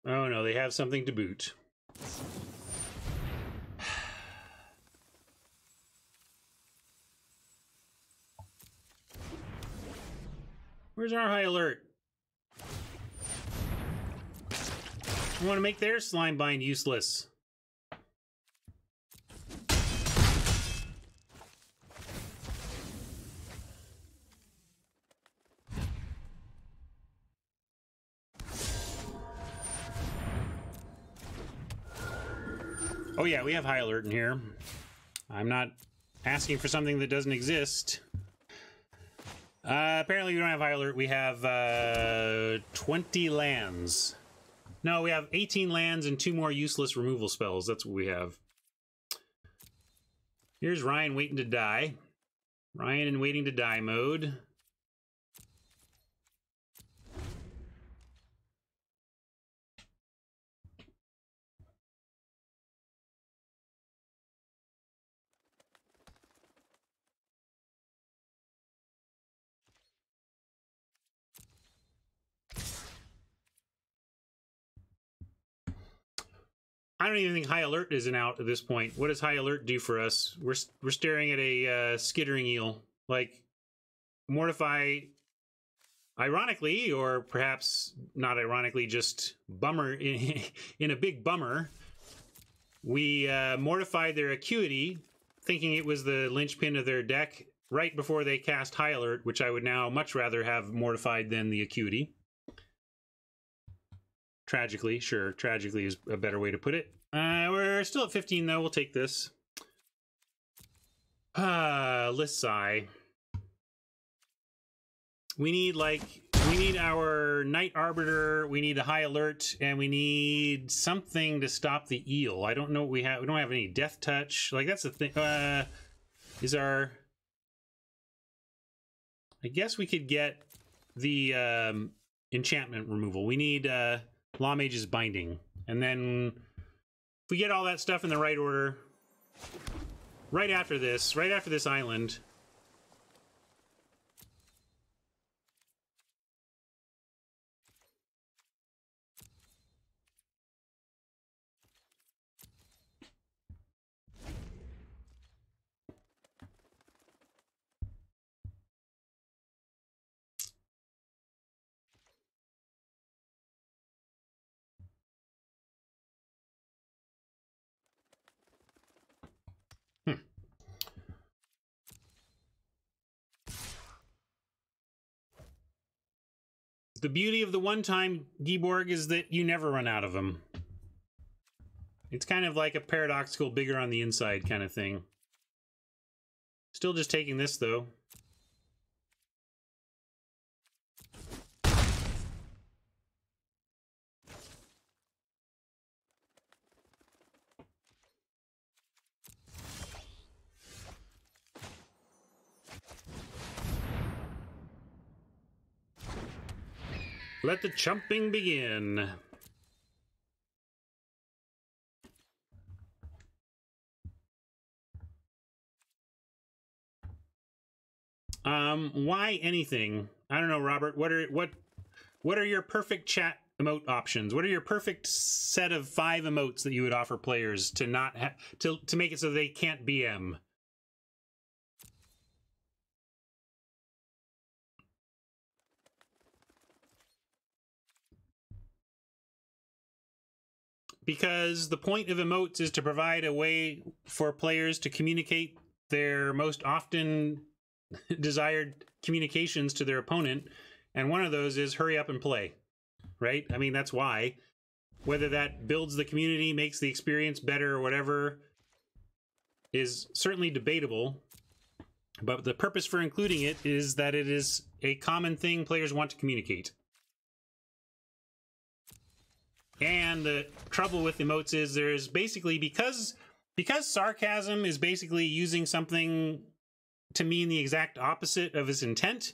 Oh no, they have something to boot. Where's our high alert? I want to make their slime bind useless. Oh yeah, we have high alert in here. I'm not asking for something that doesn't exist. Apparently we don't have high alert. We have 20 lands. No, we have 18 lands and 2 more useless removal spells. That's what we have. Here's Ryan waiting to die. Ryan in waiting to die mode. I don't even think high alert isn't out at this point. What does high alert do for us? We're staring at a skittering eel. Like, mortify, ironically, or perhaps not ironically, just bummer in a big bummer. We mortified their acuity, thinking it was the linchpin of their deck right before they cast high alert, which I would now much rather have mortified than the acuity. Tragically, sure. Tragically is a better way to put it. We're still at 15, though. We'll take this. Lissai. We need our Night Arbiter, we need a high alert, and we need something to stop the eel. I don't know what we have. We don't have any death touch. Like, that's the thing. Is our... I guess we could get the enchantment removal. We need... Law Mage's Binding. And then if we get all that stuff in the right order, right after this island, the beauty of the one-time Giborg is that you never run out of them. It's kind of like a paradoxical bigger on the inside kind of thing. Still just taking this, though. Let the chumping begin. Why anything? I don't know, Robert. What are your perfect chat emote options? What are your perfect set of 5 emotes that you would offer players to not to make it so they can't BM? Because the point of emotes is to provide a way for players to communicate their most often desired communications to their opponent, and one of those is hurry up and play, right? I mean, that's why. Whether that builds the community, makes the experience better, or whatever, is certainly debatable, but the purpose for including it is that it is a common thing players want to communicate. And the trouble with emotes is there's basically, because sarcasm is basically using something to mean the exact opposite of its intent,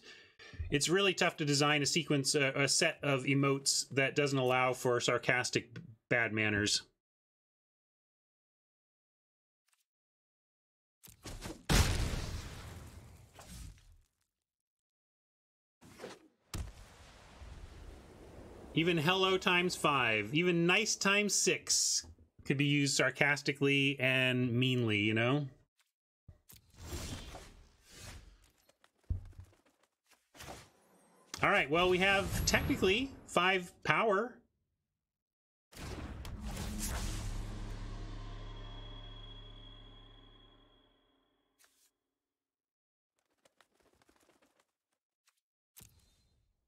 it's really tough to design a sequence, a set of emotes that doesn't allow for sarcastic bad manners. Even hello times 5, even nice times 6 could be used sarcastically and meanly, you know? All right, well, we have technically 5 power.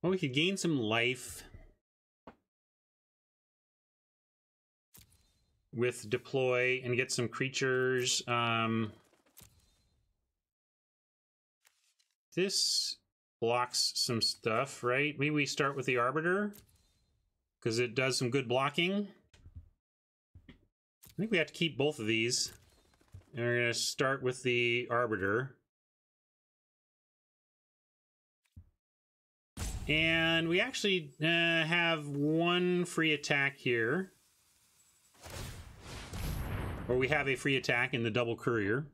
Well, we could gain some life with deploy and get some creatures. This blocks some stuff, right? Maybe we start with the Arbiter because it does some good blocking. I think we have to keep both of these. And we're going to start with the Arbiter. And we actually have 1 free attack here. Or we have a free attack in the double courier.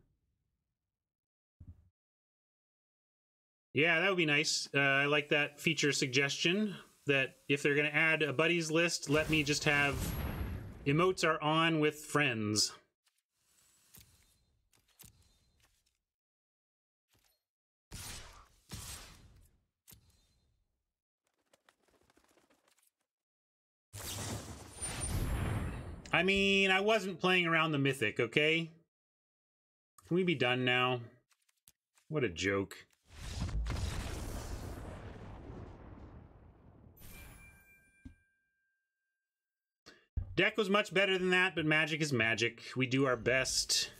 Yeah, that would be nice. I like that feature suggestion, that if they're going to add a buddies list, let me just have emotes are on with friends. I mean, I wasn't playing around the Mythic, okay? Can we be done now? What a joke. Deck was much better than that, but Magic is Magic. We do our best.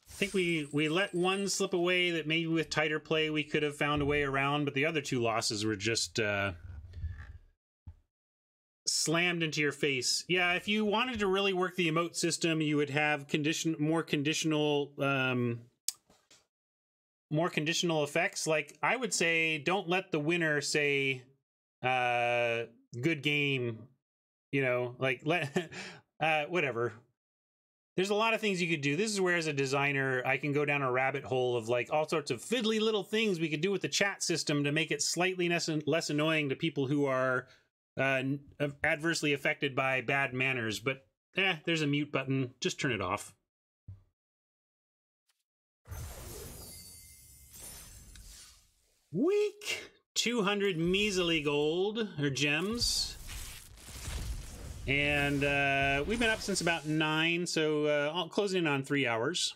I think we let 1 slip away that maybe with tighter play we could have found a way around, but the other 2 losses were just slammed into your face. Yeah, if you wanted to really work the emote system, you would have more conditional effects. Like, I would say, don't let the winner say good game, you know, like whatever. There's a lot of things you could do. This is where, as a designer, I can go down a rabbit hole of like all sorts of fiddly little things we could do with the chat system to make it slightly less annoying to people who are adversely affected by bad manners. But there's a mute button. Just turn it off. Weak. 200 measly gold or gems. And we've been up since about 9, so closing in on 3 hours.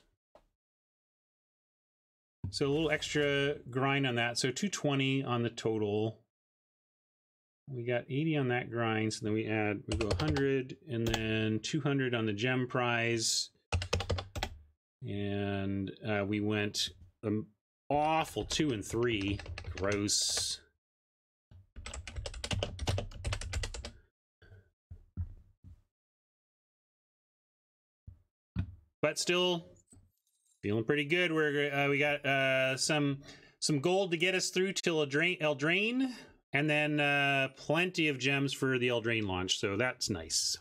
So a little extra grind on that. So 220 on the total. We got 80 on that grind, so then we go 100, and then 200 on the gem prize. And we went awful 2 and 3. Gross. But still feeling pretty good. We got some gold to get us through till Eldraine, and then plenty of gems for the Eldraine launch. So that's nice.